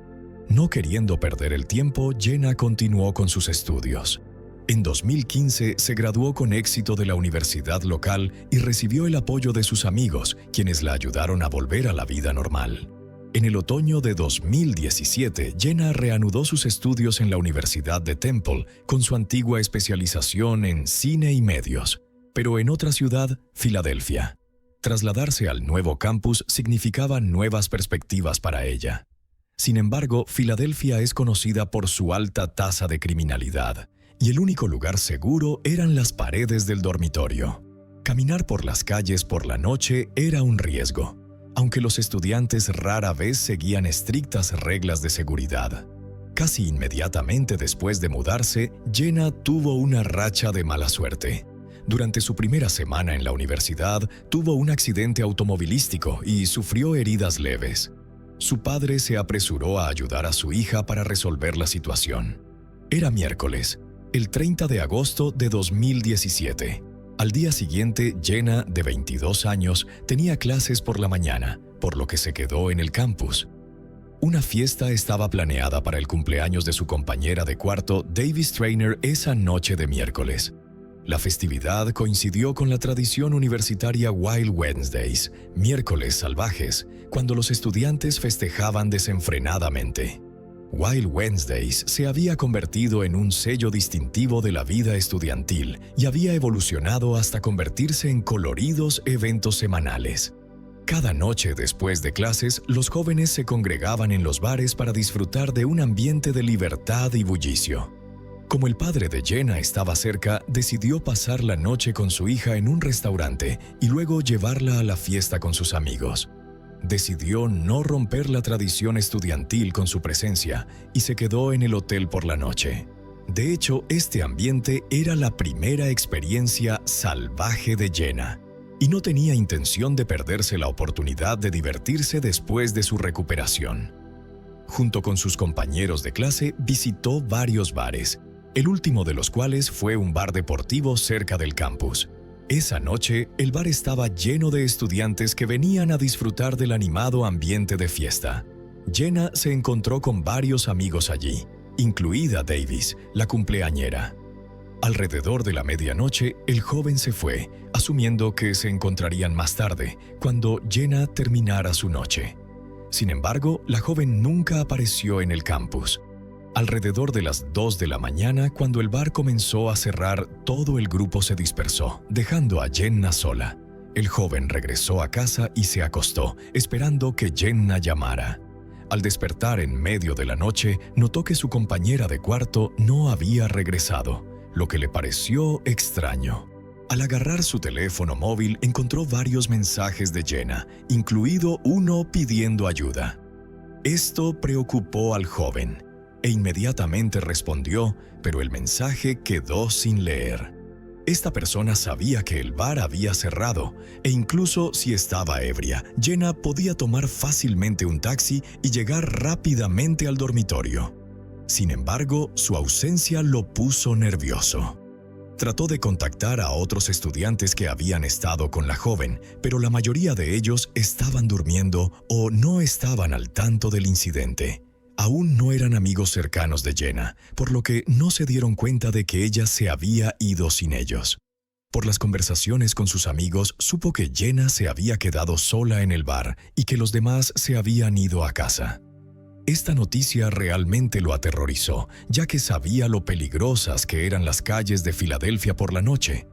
No queriendo perder el tiempo, Jenna continuó con sus estudios. En 2015 se graduó con éxito de la universidad local y recibió el apoyo de sus amigos, quienes la ayudaron a volver a la vida normal. En el otoño de 2017, Jenna reanudó sus estudios en la Universidad de Temple con su antigua especialización en cine y medios, pero en otra ciudad, Filadelfia. Trasladarse al nuevo campus significaba nuevas perspectivas para ella. Sin embargo, Filadelfia es conocida por su alta tasa de criminalidad, y el único lugar seguro eran las paredes del dormitorio. Caminar por las calles por la noche era un riesgo, aunque los estudiantes rara vez seguían estrictas reglas de seguridad. Casi inmediatamente después de mudarse, Jenna tuvo una racha de mala suerte. Durante su primera semana en la universidad, tuvo un accidente automovilístico y sufrió heridas leves. Su padre se apresuró a ayudar a su hija para resolver la situación. Era miércoles, el 30 de agosto de 2017. Al día siguiente, Jenna, de 22 años, tenía clases por la mañana, por lo que se quedó en el campus. Una fiesta estaba planeada para el cumpleaños de su compañera de cuarto, Davis Traynor, esa noche de miércoles. La festividad coincidió con la tradición universitaria Wild Wednesdays, miércoles salvajes, cuando los estudiantes festejaban desenfrenadamente. Wild Wednesdays se había convertido en un sello distintivo de la vida estudiantil y había evolucionado hasta convertirse en coloridos eventos semanales. Cada noche después de clases, los jóvenes se congregaban en los bares para disfrutar de un ambiente de libertad y bullicio. Como el padre de Jenna estaba cerca, decidió pasar la noche con su hija en un restaurante y luego llevarla a la fiesta con sus amigos. Decidió no romper la tradición estudiantil con su presencia y se quedó en el hotel por la noche. De hecho, este ambiente era la primera experiencia salvaje de Jenna, y no tenía intención de perderse la oportunidad de divertirse después de su recuperación. Junto con sus compañeros de clase, visitó varios bares, el último de los cuales fue un bar deportivo cerca del campus. Esa noche, el bar estaba lleno de estudiantes que venían a disfrutar del animado ambiente de fiesta. Jenna se encontró con varios amigos allí, incluida Davis, la cumpleañera. Alrededor de la medianoche, el joven se fue, asumiendo que se encontrarían más tarde, cuando Jenna terminara su noche. Sin embargo, la joven nunca apareció en el campus. Alrededor de las 2 de la mañana, cuando el bar comenzó a cerrar, todo el grupo se dispersó, dejando a Jenna sola. El joven regresó a casa y se acostó, esperando que Jenna llamara. Al despertar en medio de la noche, notó que su compañera de cuarto no había regresado, lo que le pareció extraño. Al agarrar su teléfono móvil, encontró varios mensajes de Jenna, incluido uno pidiendo ayuda. Esto preocupó al joven, e inmediatamente respondió, pero el mensaje quedó sin leer. Esta persona sabía que el bar había cerrado, e incluso si estaba ebria, Jenna podía tomar fácilmente un taxi y llegar rápidamente al dormitorio. Sin embargo, su ausencia lo puso nervioso. Trató de contactar a otros estudiantes que habían estado con la joven, pero la mayoría de ellos estaban durmiendo o no estaban al tanto del incidente. Aún no eran amigos cercanos de Jenna, por lo que no se dieron cuenta de que ella se había ido sin ellos. Por las conversaciones con sus amigos, supo que Jenna se había quedado sola en el bar y que los demás se habían ido a casa. Esta noticia realmente lo aterrorizó, ya que sabía lo peligrosas que eran las calles de Filadelfia por la noche.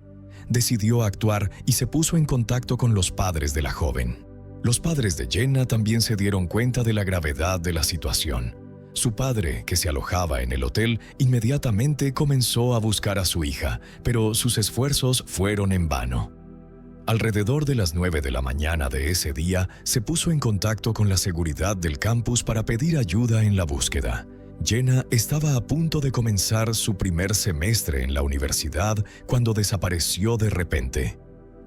Decidió actuar y se puso en contacto con los padres de la joven. Los padres de Jenna también se dieron cuenta de la gravedad de la situación. Su padre, que se alojaba en el hotel, inmediatamente comenzó a buscar a su hija, pero sus esfuerzos fueron en vano. Alrededor de las 9 de la mañana de ese día, se puso en contacto con la seguridad del campus para pedir ayuda en la búsqueda. Jenna estaba a punto de comenzar su primer semestre en la universidad cuando desapareció de repente.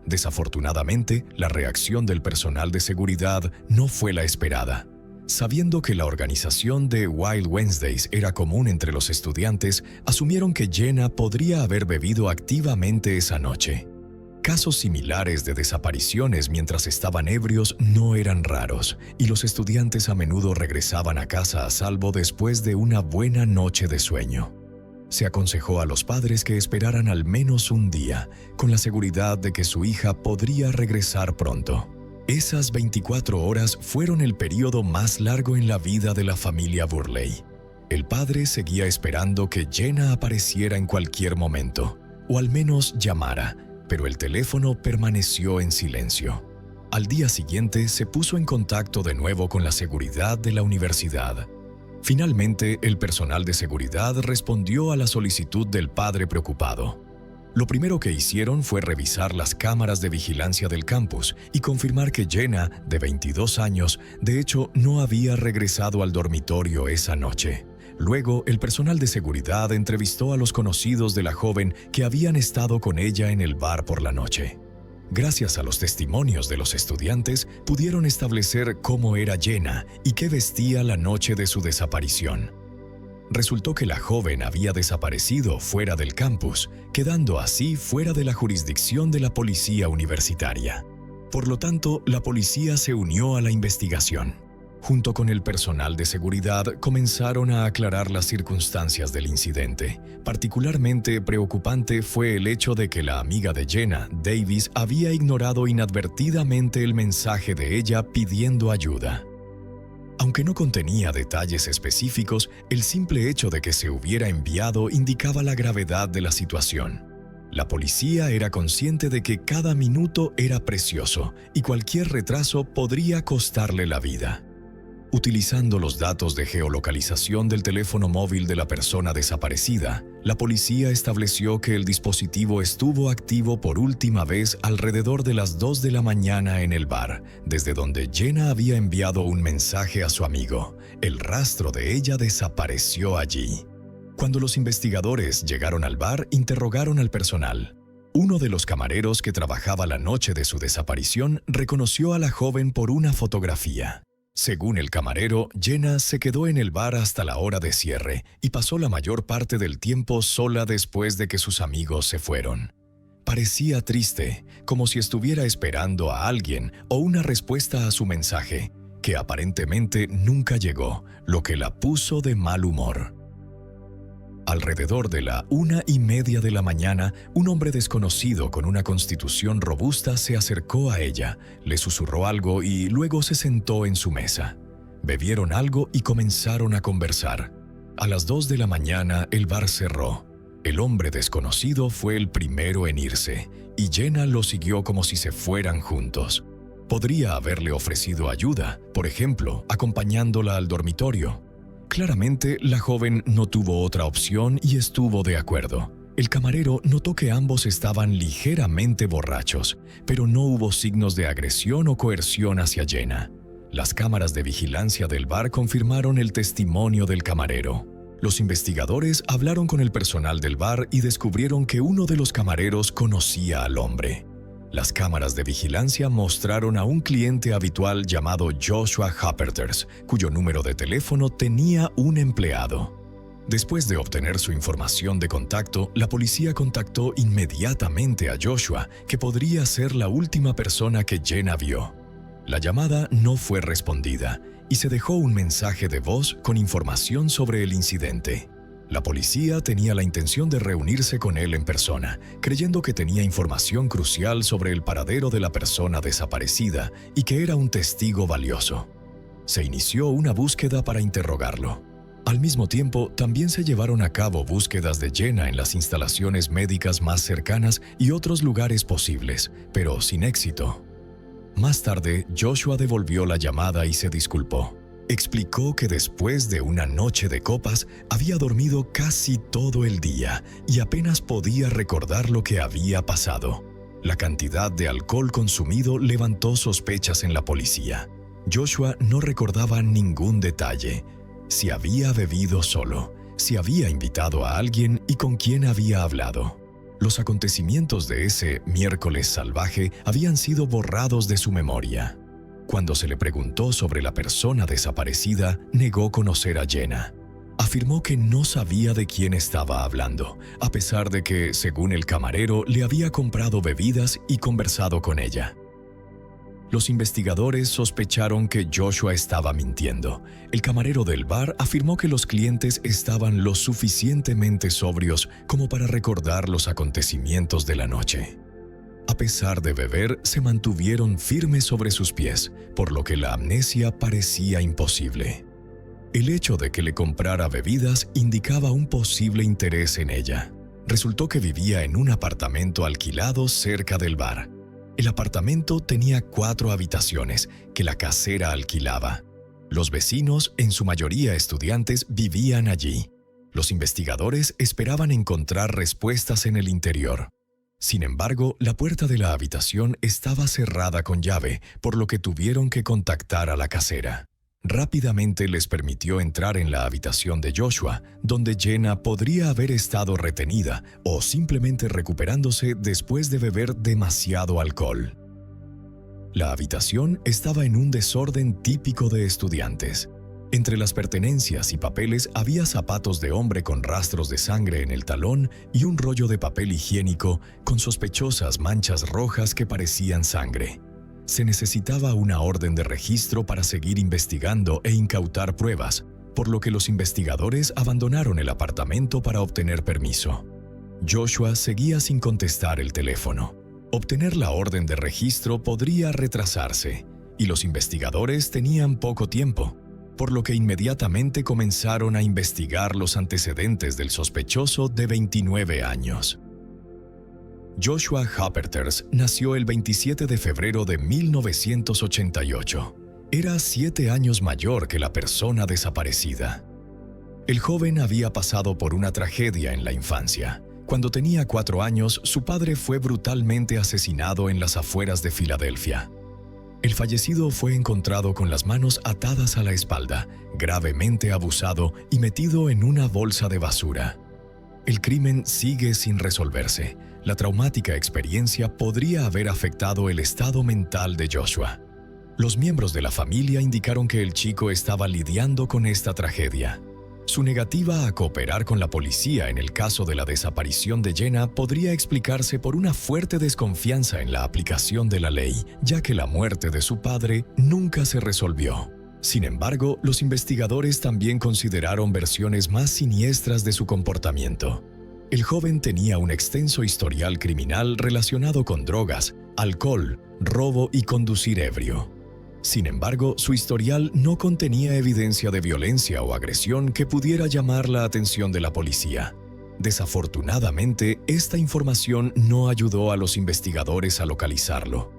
Desafortunadamente, la reacción del personal de seguridad no fue la esperada. Sabiendo que la organización de Wild Wednesdays era común entre los estudiantes, asumieron que Jenna podría haber bebido activamente esa noche. Casos similares de desapariciones mientras estaban ebrios no eran raros, y los estudiantes a menudo regresaban a casa a salvo después de una buena noche de sueño. Se aconsejó a los padres que esperaran al menos un día, con la seguridad de que su hija podría regresar pronto. Esas 24 horas fueron el periodo más largo en la vida de la familia Burley. El padre seguía esperando que Jenna apareciera en cualquier momento, o al menos llamara, pero el teléfono permaneció en silencio. Al día siguiente se puso en contacto de nuevo con la seguridad de la universidad. Finalmente, el personal de seguridad respondió a la solicitud del padre preocupado. Lo primero que hicieron fue revisar las cámaras de vigilancia del campus y confirmar que Jenna, de 22 años, de hecho no había regresado al dormitorio esa noche. Luego, el personal de seguridad entrevistó a los conocidos de la joven que habían estado con ella en el bar por la noche. Gracias a los testimonios de los estudiantes, pudieron establecer cómo era Jenna y qué vestía la noche de su desaparición. Resultó que la joven había desaparecido fuera del campus, quedando así fuera de la jurisdicción de la policía universitaria. Por lo tanto, la policía se unió a la investigación. Junto con el personal de seguridad, comenzaron a aclarar las circunstancias del incidente. Particularmente preocupante fue el hecho de que la amiga de Jenna, Davis, había ignorado inadvertidamente el mensaje de ella pidiendo ayuda. Aunque no contenía detalles específicos, el simple hecho de que se hubiera enviado indicaba la gravedad de la situación. La policía era consciente de que cada minuto era precioso y cualquier retraso podría costarle la vida. Utilizando los datos de geolocalización del teléfono móvil de la persona desaparecida, la policía estableció que el dispositivo estuvo activo por última vez alrededor de las 2 de la mañana en el bar, desde donde Jenna había enviado un mensaje a su amigo. El rastro de ella desapareció allí. Cuando los investigadores llegaron al bar, interrogaron al personal. Uno de los camareros que trabajaba la noche de su desaparición reconoció a la joven por una fotografía. Según el camarero, Jenna se quedó en el bar hasta la hora de cierre y pasó la mayor parte del tiempo sola después de que sus amigos se fueron. Parecía triste, como si estuviera esperando a alguien o una respuesta a su mensaje, que aparentemente nunca llegó, lo que la puso de mal humor. Alrededor de la 1:30 de la mañana, un hombre desconocido con una constitución robusta se acercó a ella, le susurró algo y luego se sentó en su mesa. Bebieron algo y comenzaron a conversar. A las 2 de la mañana, el bar cerró. El hombre desconocido fue el primero en irse, y Jenna lo siguió como si se fueran juntos. Podría haberle ofrecido ayuda, por ejemplo, acompañándola al dormitorio. Claramente, la joven no tuvo otra opción y estuvo de acuerdo. El camarero notó que ambos estaban ligeramente borrachos, pero no hubo signos de agresión o coerción hacia Jenna. Las cámaras de vigilancia del bar confirmaron el testimonio del camarero. Los investigadores hablaron con el personal del bar y descubrieron que uno de los camareros conocía al hombre. Las cámaras de vigilancia mostraron a un cliente habitual llamado Joshua Happerters, cuyo número de teléfono tenía un empleado. Después de obtener su información de contacto, la policía contactó inmediatamente a Joshua, que podría ser la última persona que Jenna vio. La llamada no fue respondida y se dejó un mensaje de voz con información sobre el incidente. La policía tenía la intención de reunirse con él en persona, creyendo que tenía información crucial sobre el paradero de la persona desaparecida y que era un testigo valioso. Se inició una búsqueda para interrogarlo. Al mismo tiempo, también se llevaron a cabo búsquedas de Jenna en las instalaciones médicas más cercanas y otros lugares posibles, pero sin éxito. Más tarde, Joshua devolvió la llamada y se disculpó. Explicó que después de una noche de copas había dormido casi todo el día y apenas podía recordar lo que había pasado. La cantidad de alcohol consumido levantó sospechas en la policía. Joshua no recordaba ningún detalle: si había bebido solo, si había invitado a alguien y con quién había hablado. Los acontecimientos de ese miércoles salvaje habían sido borrados de su memoria. Cuando se le preguntó sobre la persona desaparecida, negó conocer a Jenna. Afirmó que no sabía de quién estaba hablando, a pesar de que, según el camarero, le había comprado bebidas y conversado con ella. Los investigadores sospecharon que Joshua estaba mintiendo. El camarero del bar afirmó que los clientes estaban lo suficientemente sobrios como para recordar los acontecimientos de la noche. A pesar de beber, se mantuvieron firmes sobre sus pies, por lo que la amnesia parecía imposible. El hecho de que le comprara bebidas indicaba un posible interés en ella. Resultó que vivía en un apartamento alquilado cerca del bar. El apartamento tenía 4 habitaciones que la casera alquilaba. Los vecinos, en su mayoría estudiantes, vivían allí. Los investigadores esperaban encontrar respuestas en el interior. Sin embargo, la puerta de la habitación estaba cerrada con llave, por lo que tuvieron que contactar a la casera. Rápidamente les permitió entrar en la habitación de Joshua, donde Jenna podría haber estado retenida o simplemente recuperándose después de beber demasiado alcohol. La habitación estaba en un desorden típico de estudiantes. Entre las pertenencias y papeles había zapatos de hombre con rastros de sangre en el talón y un rollo de papel higiénico con sospechosas manchas rojas que parecían sangre. Se necesitaba una orden de registro para seguir investigando e incautar pruebas, por lo que los investigadores abandonaron el apartamento para obtener permiso. Joshua seguía sin contestar el teléfono. Obtener la orden de registro podría retrasarse, y los investigadores tenían poco tiempo. por lo que inmediatamente comenzaron a investigar los antecedentes del sospechoso de 29 años. Joshua Happerters nació el 27 de febrero de 1988. Era 7 años mayor que la persona desaparecida. El joven había pasado por una tragedia en la infancia. Cuando tenía 4 años, su padre fue brutalmente asesinado en las afueras de Filadelfia. El fallecido fue encontrado con las manos atadas a la espalda, gravemente abusado y metido en una bolsa de basura. El crimen sigue sin resolverse. La traumática experiencia podría haber afectado el estado mental de Joshua. Los miembros de la familia indicaron que el chico estaba lidiando con esta tragedia. Su negativa a cooperar con la policía en el caso de la desaparición de Jenna podría explicarse por una fuerte desconfianza en la aplicación de la ley, ya que la muerte de su padre nunca se resolvió. Sin embargo, los investigadores también consideraron versiones más siniestras de su comportamiento. El joven tenía un extenso historial criminal relacionado con drogas, alcohol, robo y conducir ebrio. Sin embargo, su historial no contenía evidencia de violencia o agresión que pudiera llamar la atención de la policía. Desafortunadamente, esta información no ayudó a los investigadores a localizarlo.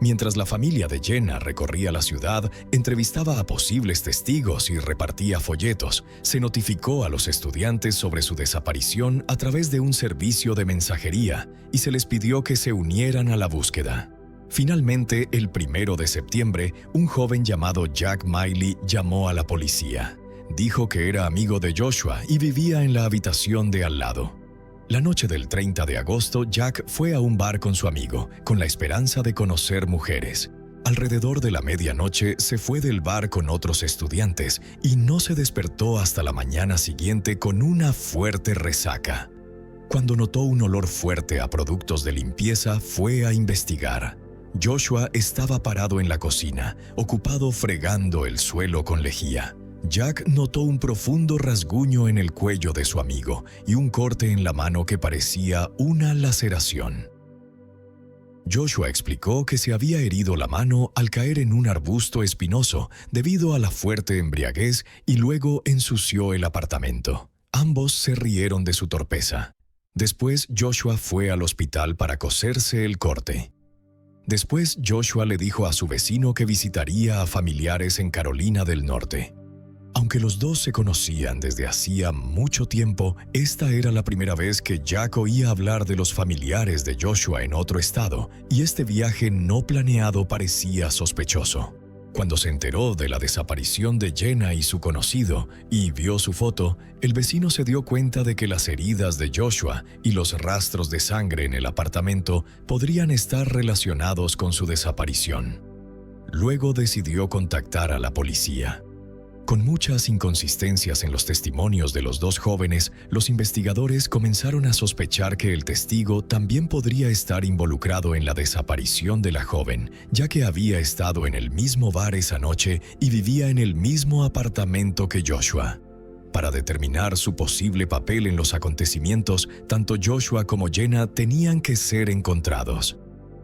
Mientras la familia de Jenna recorría la ciudad, entrevistaba a posibles testigos y repartía folletos, se notificó a los estudiantes sobre su desaparición a través de un servicio de mensajería y se les pidió que se unieran a la búsqueda. Finalmente, el 1 de septiembre, un joven llamado Jack Miley llamó a la policía. Dijo que era amigo de Joshua y vivía en la habitación de al lado. La noche del 30 de agosto, Jack fue a un bar con su amigo, con la esperanza de conocer mujeres. Alrededor de la medianoche se fue del bar con otros estudiantes y no se despertó hasta la mañana siguiente con una fuerte resaca. Cuando notó un olor fuerte a productos de limpieza, fue a investigar. Joshua estaba parado en la cocina, ocupado fregando el suelo con lejía. Jack notó un profundo rasguño en el cuello de su amigo y un corte en la mano que parecía una laceración. Joshua explicó que se había herido la mano al caer en un arbusto espinoso debido a la fuerte embriaguez y luego ensució el apartamento. Ambos se rieron de su torpeza. Después, Joshua fue al hospital para coserse el corte. Después, Joshua le dijo a su vecino que visitaría a familiares en Carolina del Norte. Aunque los dos se conocían desde hacía mucho tiempo, esta era la primera vez que Jack oía hablar de los familiares de Joshua en otro estado, y este viaje no planeado parecía sospechoso. Cuando se enteró de la desaparición de Jenna y su conocido, y vio su foto, el vecino se dio cuenta de que las heridas de Joshua y los rastros de sangre en el apartamento podrían estar relacionados con su desaparición. Luego decidió contactar a la policía. Con muchas inconsistencias en los testimonios de los dos jóvenes, los investigadores comenzaron a sospechar que el testigo también podría estar involucrado en la desaparición de la joven, ya que había estado en el mismo bar esa noche y vivía en el mismo apartamento que Joshua. Para determinar su posible papel en los acontecimientos, tanto Joshua como Jenna tenían que ser encontrados.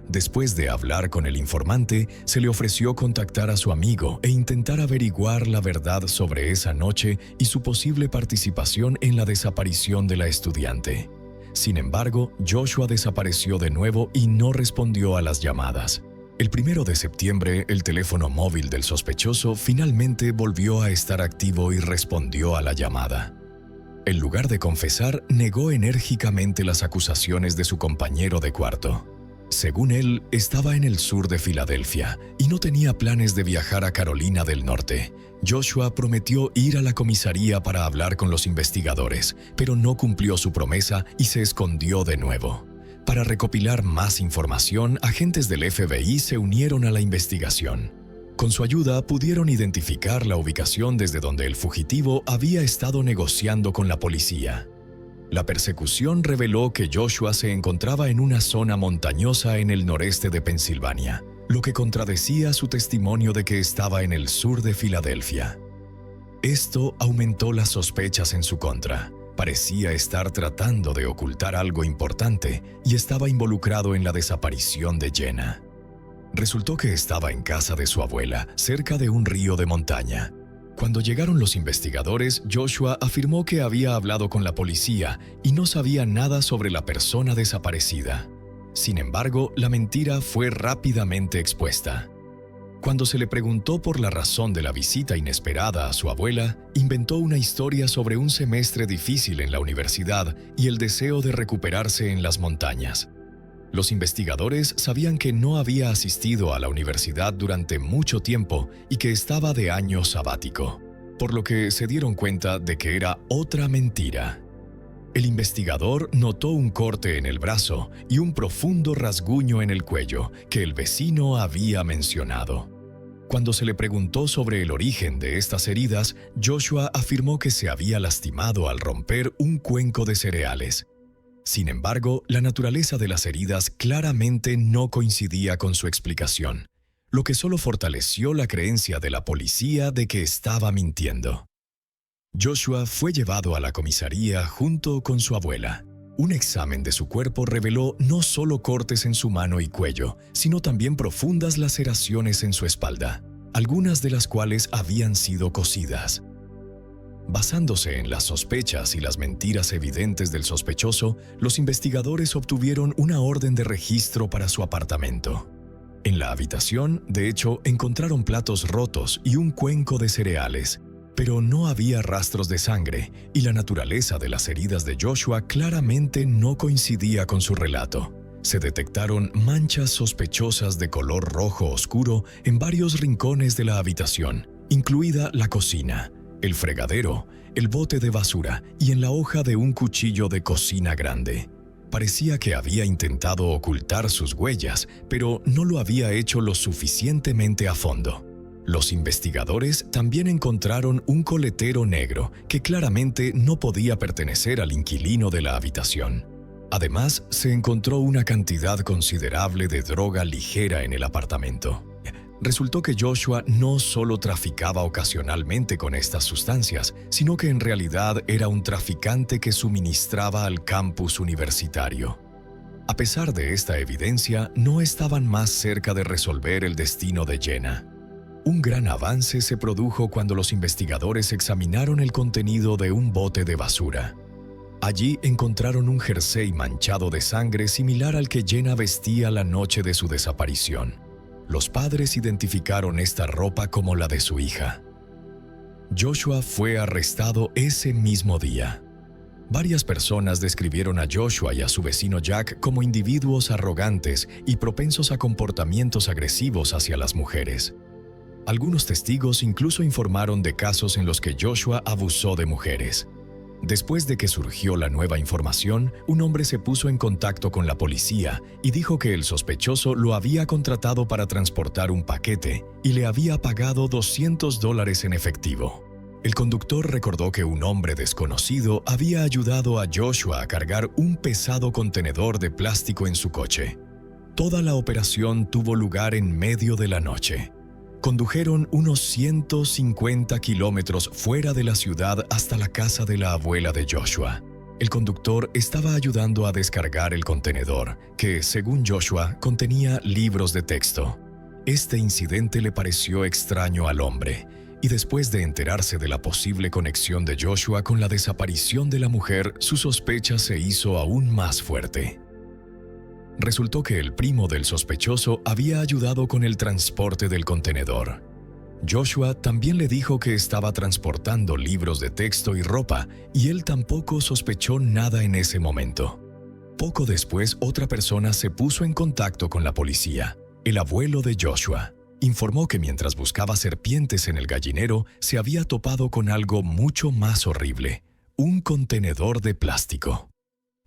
Después de hablar con el informante, se le ofreció contactar a su amigo e intentar averiguar la verdad sobre esa noche y su posible participación en la desaparición de la estudiante. Sin embargo, Joshua desapareció de nuevo y no respondió a las llamadas. El 1 de septiembre, el teléfono móvil del sospechoso finalmente volvió a estar activo y respondió a la llamada. En lugar de confesar, negó enérgicamente las acusaciones de su compañero de cuarto. Según él, estaba en el sur de Filadelfia y no tenía planes de viajar a Carolina del Norte. Joshua prometió ir a la comisaría para hablar con los investigadores, pero no cumplió su promesa y se escondió de nuevo. Para recopilar más información, agentes del FBI se unieron a la investigación. Con su ayuda, pudieron identificar la ubicación desde donde el fugitivo había estado negociando con la policía. La persecución reveló que Joshua se encontraba en una zona montañosa en el noreste de Pensilvania, lo que contradecía su testimonio de que estaba en el sur de Filadelfia. Esto aumentó las sospechas en su contra. Parecía estar tratando de ocultar algo importante y estaba involucrado en la desaparición de Jenna. Resultó que estaba en casa de su abuela, cerca de un río de montaña. Cuando llegaron los investigadores, Joshua afirmó que había hablado con la policía y no sabía nada sobre la persona desaparecida. Sin embargo, la mentira fue rápidamente expuesta. Cuando se le preguntó por la razón de la visita inesperada a su abuela, inventó una historia sobre un semestre difícil en la universidad y el deseo de recuperarse en las montañas. Los investigadores sabían que no había asistido a la universidad durante mucho tiempo y que estaba de año sabático, por lo que se dieron cuenta de que era otra mentira. El investigador notó un corte en el brazo y un profundo rasguño en el cuello que el vecino había mencionado. Cuando se le preguntó sobre el origen de estas heridas, Joshua afirmó que se había lastimado al romper un cuenco de cereales. Sin embargo, la naturaleza de las heridas claramente no coincidía con su explicación, lo que solo fortaleció la creencia de la policía de que estaba mintiendo. Joshua fue llevado a la comisaría junto con su abuela. Un examen de su cuerpo reveló no solo cortes en su mano y cuello, sino también profundas laceraciones en su espalda, algunas de las cuales habían sido cosidas. Basándose en las sospechas y las mentiras evidentes del sospechoso, los investigadores obtuvieron una orden de registro para su apartamento. En la habitación, de hecho, encontraron platos rotos y un cuenco de cereales, pero no había rastros de sangre y la naturaleza de las heridas de Joshua claramente no coincidía con su relato. Se detectaron manchas sospechosas de color rojo oscuro en varios rincones de la habitación, incluida la cocina, el fregadero, el bote de basura y en la hoja de un cuchillo de cocina grande. Parecía que había intentado ocultar sus huellas, pero no lo había hecho lo suficientemente a fondo. Los investigadores también encontraron un coletero negro que claramente no podía pertenecer al inquilino de la habitación. Además, se encontró una cantidad considerable de droga ligera en el apartamento. Resultó que Joshua no solo traficaba ocasionalmente con estas sustancias, sino que en realidad era un traficante que suministraba al campus universitario. A pesar de esta evidencia, no estaban más cerca de resolver el destino de Jenna. Un gran avance se produjo cuando los investigadores examinaron el contenido de un bote de basura. Allí encontraron un jersey manchado de sangre similar al que Jenna vestía la noche de su desaparición. Los padres identificaron esta ropa como la de su hija. Joshua fue arrestado ese mismo día. Varias personas describieron a Joshua y a su vecino Jack como individuos arrogantes y propensos a comportamientos agresivos hacia las mujeres. Algunos testigos incluso informaron de casos en los que Joshua abusó de mujeres. Después de que surgió la nueva información, un hombre se puso en contacto con la policía y dijo que el sospechoso lo había contratado para transportar un paquete y le había pagado $200 en efectivo. El conductor recordó que un hombre desconocido había ayudado a Joshua a cargar un pesado contenedor de plástico en su coche. Toda la operación tuvo lugar en medio de la noche. Condujeron unos 150 kilómetros fuera de la ciudad hasta la casa de la abuela de Joshua. El conductor estaba ayudando a descargar el contenedor, que, según Joshua, contenía libros de texto. Este incidente le pareció extraño al hombre, y después de enterarse de la posible conexión de Joshua con la desaparición de la mujer, su sospecha se hizo aún más fuerte. Resultó que el primo del sospechoso había ayudado con el transporte del contenedor. Joshua también le dijo que estaba transportando libros de texto y ropa, y él tampoco sospechó nada en ese momento. Poco después, otra persona se puso en contacto con la policía. El abuelo de Joshua informó que mientras buscaba serpientes en el gallinero, se había topado con algo mucho más horrible: un contenedor de plástico.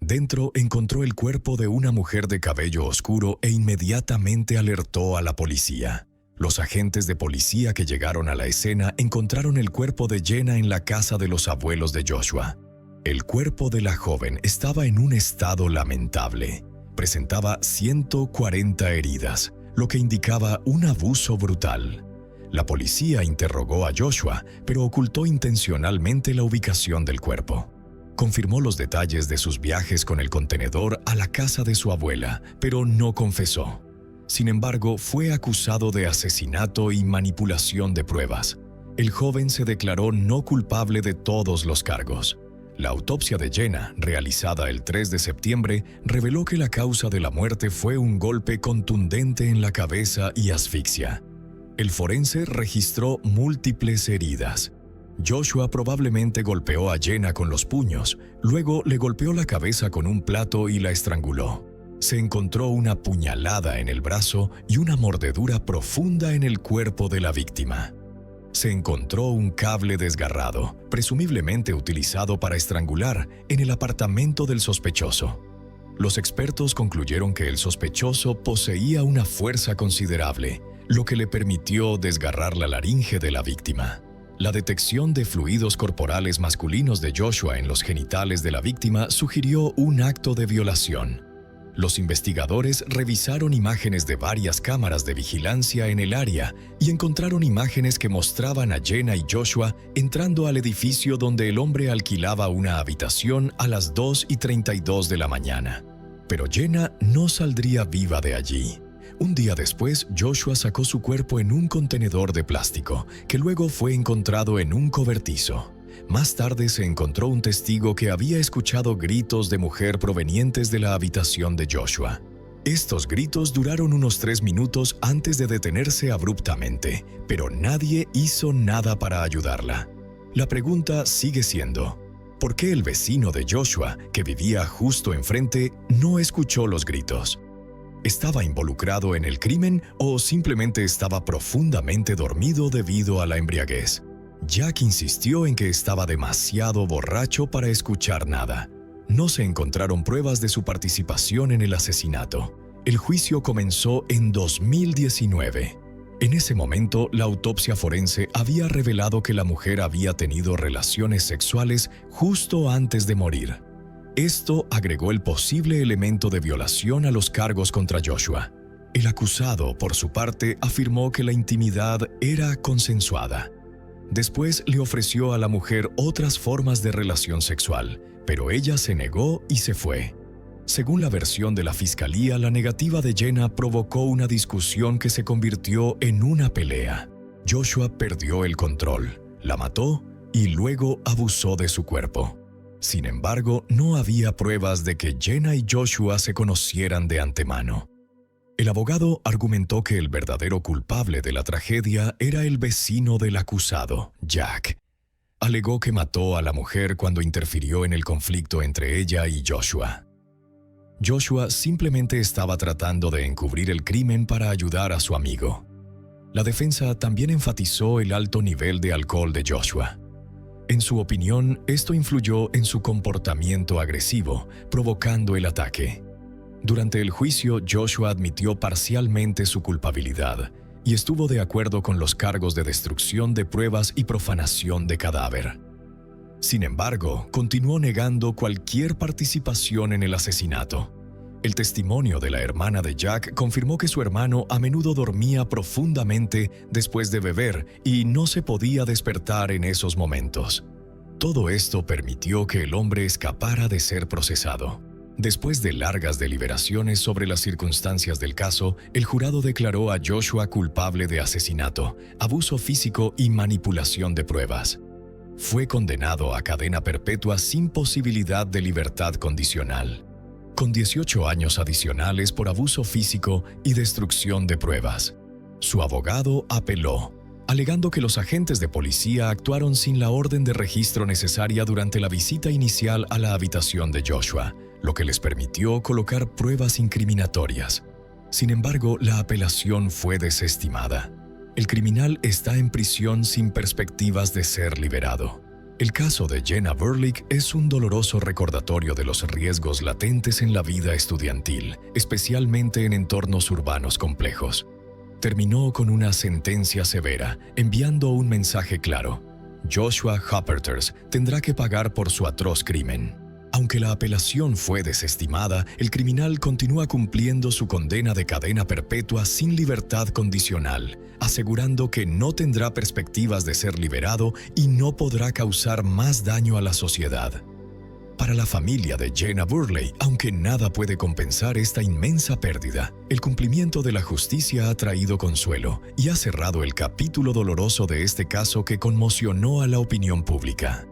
Dentro encontró el cuerpo de una mujer de cabello oscuro e inmediatamente alertó a la policía. Los agentes de policía que llegaron a la escena encontraron el cuerpo de Jenna en la casa de los abuelos de Joshua. El cuerpo de la joven estaba en un estado lamentable. Presentaba 140 heridas, lo que indicaba un abuso brutal. La policía interrogó a Joshua, pero ocultó intencionalmente la ubicación del cuerpo. Confirmó los detalles de sus viajes con el contenedor a la casa de su abuela, pero no confesó. Sin embargo, fue acusado de asesinato y manipulación de pruebas. El joven se declaró no culpable de todos los cargos. La autopsia de Jenna, realizada el 3 de septiembre, reveló que la causa de la muerte fue un golpe contundente en la cabeza y asfixia. El forense registró múltiples heridas. Joshua probablemente golpeó a Jenna con los puños, luego le golpeó la cabeza con un plato y la estranguló. Se encontró una puñalada en el brazo y una mordedura profunda en el cuerpo de la víctima. Se encontró un cable desgarrado, presumiblemente utilizado para estrangular, en el apartamento del sospechoso. Los expertos concluyeron que el sospechoso poseía una fuerza considerable, lo que le permitió desgarrar la laringe de la víctima. La detección de fluidos corporales masculinos de Joshua en los genitales de la víctima sugirió un acto de violación. Los investigadores revisaron imágenes de varias cámaras de vigilancia en el área y encontraron imágenes que mostraban a Jenna y Joshua entrando al edificio donde el hombre alquilaba una habitación a las 2:32 de la mañana. Pero Jenna no saldría viva de allí. Un día después, Joshua sacó su cuerpo en un contenedor de plástico, que luego fue encontrado en un cobertizo. Más tarde se encontró un testigo que había escuchado gritos de mujer provenientes de la habitación de Joshua. Estos gritos duraron unos 3 minutos antes de detenerse abruptamente, pero nadie hizo nada para ayudarla. La pregunta sigue siendo, ¿por qué el vecino de Joshua, que vivía justo enfrente, no escuchó los gritos? ¿Estaba involucrado en el crimen o simplemente estaba profundamente dormido debido a la embriaguez? Jack insistió en que estaba demasiado borracho para escuchar nada. No se encontraron pruebas de su participación en el asesinato. El juicio comenzó en 2019. En ese momento, la autopsia forense había revelado que la mujer había tenido relaciones sexuales justo antes de morir. Esto agregó el posible elemento de violación a los cargos contra Joshua. El acusado, por su parte, afirmó que la intimidad era consensuada. Después le ofreció a la mujer otras formas de relación sexual, pero ella se negó y se fue. Según la versión de la fiscalía, la negativa de Jenna provocó una discusión que se convirtió en una pelea. Joshua perdió el control, la mató y luego abusó de su cuerpo. Sin embargo, no había pruebas de que Jenna y Joshua se conocieran de antemano. El abogado argumentó que el verdadero culpable de la tragedia era el vecino del acusado, Jack. Alegó que mató a la mujer cuando interfirió en el conflicto entre ella y Joshua. Joshua simplemente estaba tratando de encubrir el crimen para ayudar a su amigo. La defensa también enfatizó el alto nivel de alcohol de Joshua. En su opinión, esto influyó en su comportamiento agresivo, provocando el ataque. Durante el juicio, Joshua admitió parcialmente su culpabilidad y estuvo de acuerdo con los cargos de destrucción de pruebas y profanación de cadáver. Sin embargo, continuó negando cualquier participación en el asesinato. El testimonio de la hermana de Jack confirmó que su hermano a menudo dormía profundamente después de beber y no se podía despertar en esos momentos. Todo esto permitió que el hombre escapara de ser procesado. Después de largas deliberaciones sobre las circunstancias del caso, el jurado declaró a Joshua culpable de asesinato, abuso físico y manipulación de pruebas. Fue condenado a cadena perpetua sin posibilidad de libertad condicional, con 18 años adicionales por abuso físico y destrucción de pruebas. Su abogado apeló, alegando que los agentes de policía actuaron sin la orden de registro necesaria durante la visita inicial a la habitación de Joshua, lo que les permitió colocar pruebas incriminatorias. Sin embargo, la apelación fue desestimada. El criminal está en prisión sin perspectivas de ser liberado. El caso de Jenna Burlick es un doloroso recordatorio de los riesgos latentes en la vida estudiantil, especialmente en entornos urbanos complejos. Terminó con una sentencia severa, enviando un mensaje claro: Joshua Hupperters tendrá que pagar por su atroz crimen. Aunque la apelación fue desestimada, el criminal continúa cumpliendo su condena de cadena perpetua sin libertad condicional, asegurando que no tendrá perspectivas de ser liberado y no podrá causar más daño a la sociedad. para la familia de Jenna Burley, aunque nada puede compensar esta inmensa pérdida. El cumplimiento de la justicia ha traído consuelo y ha cerrado el capítulo doloroso de este caso que conmocionó a la opinión pública.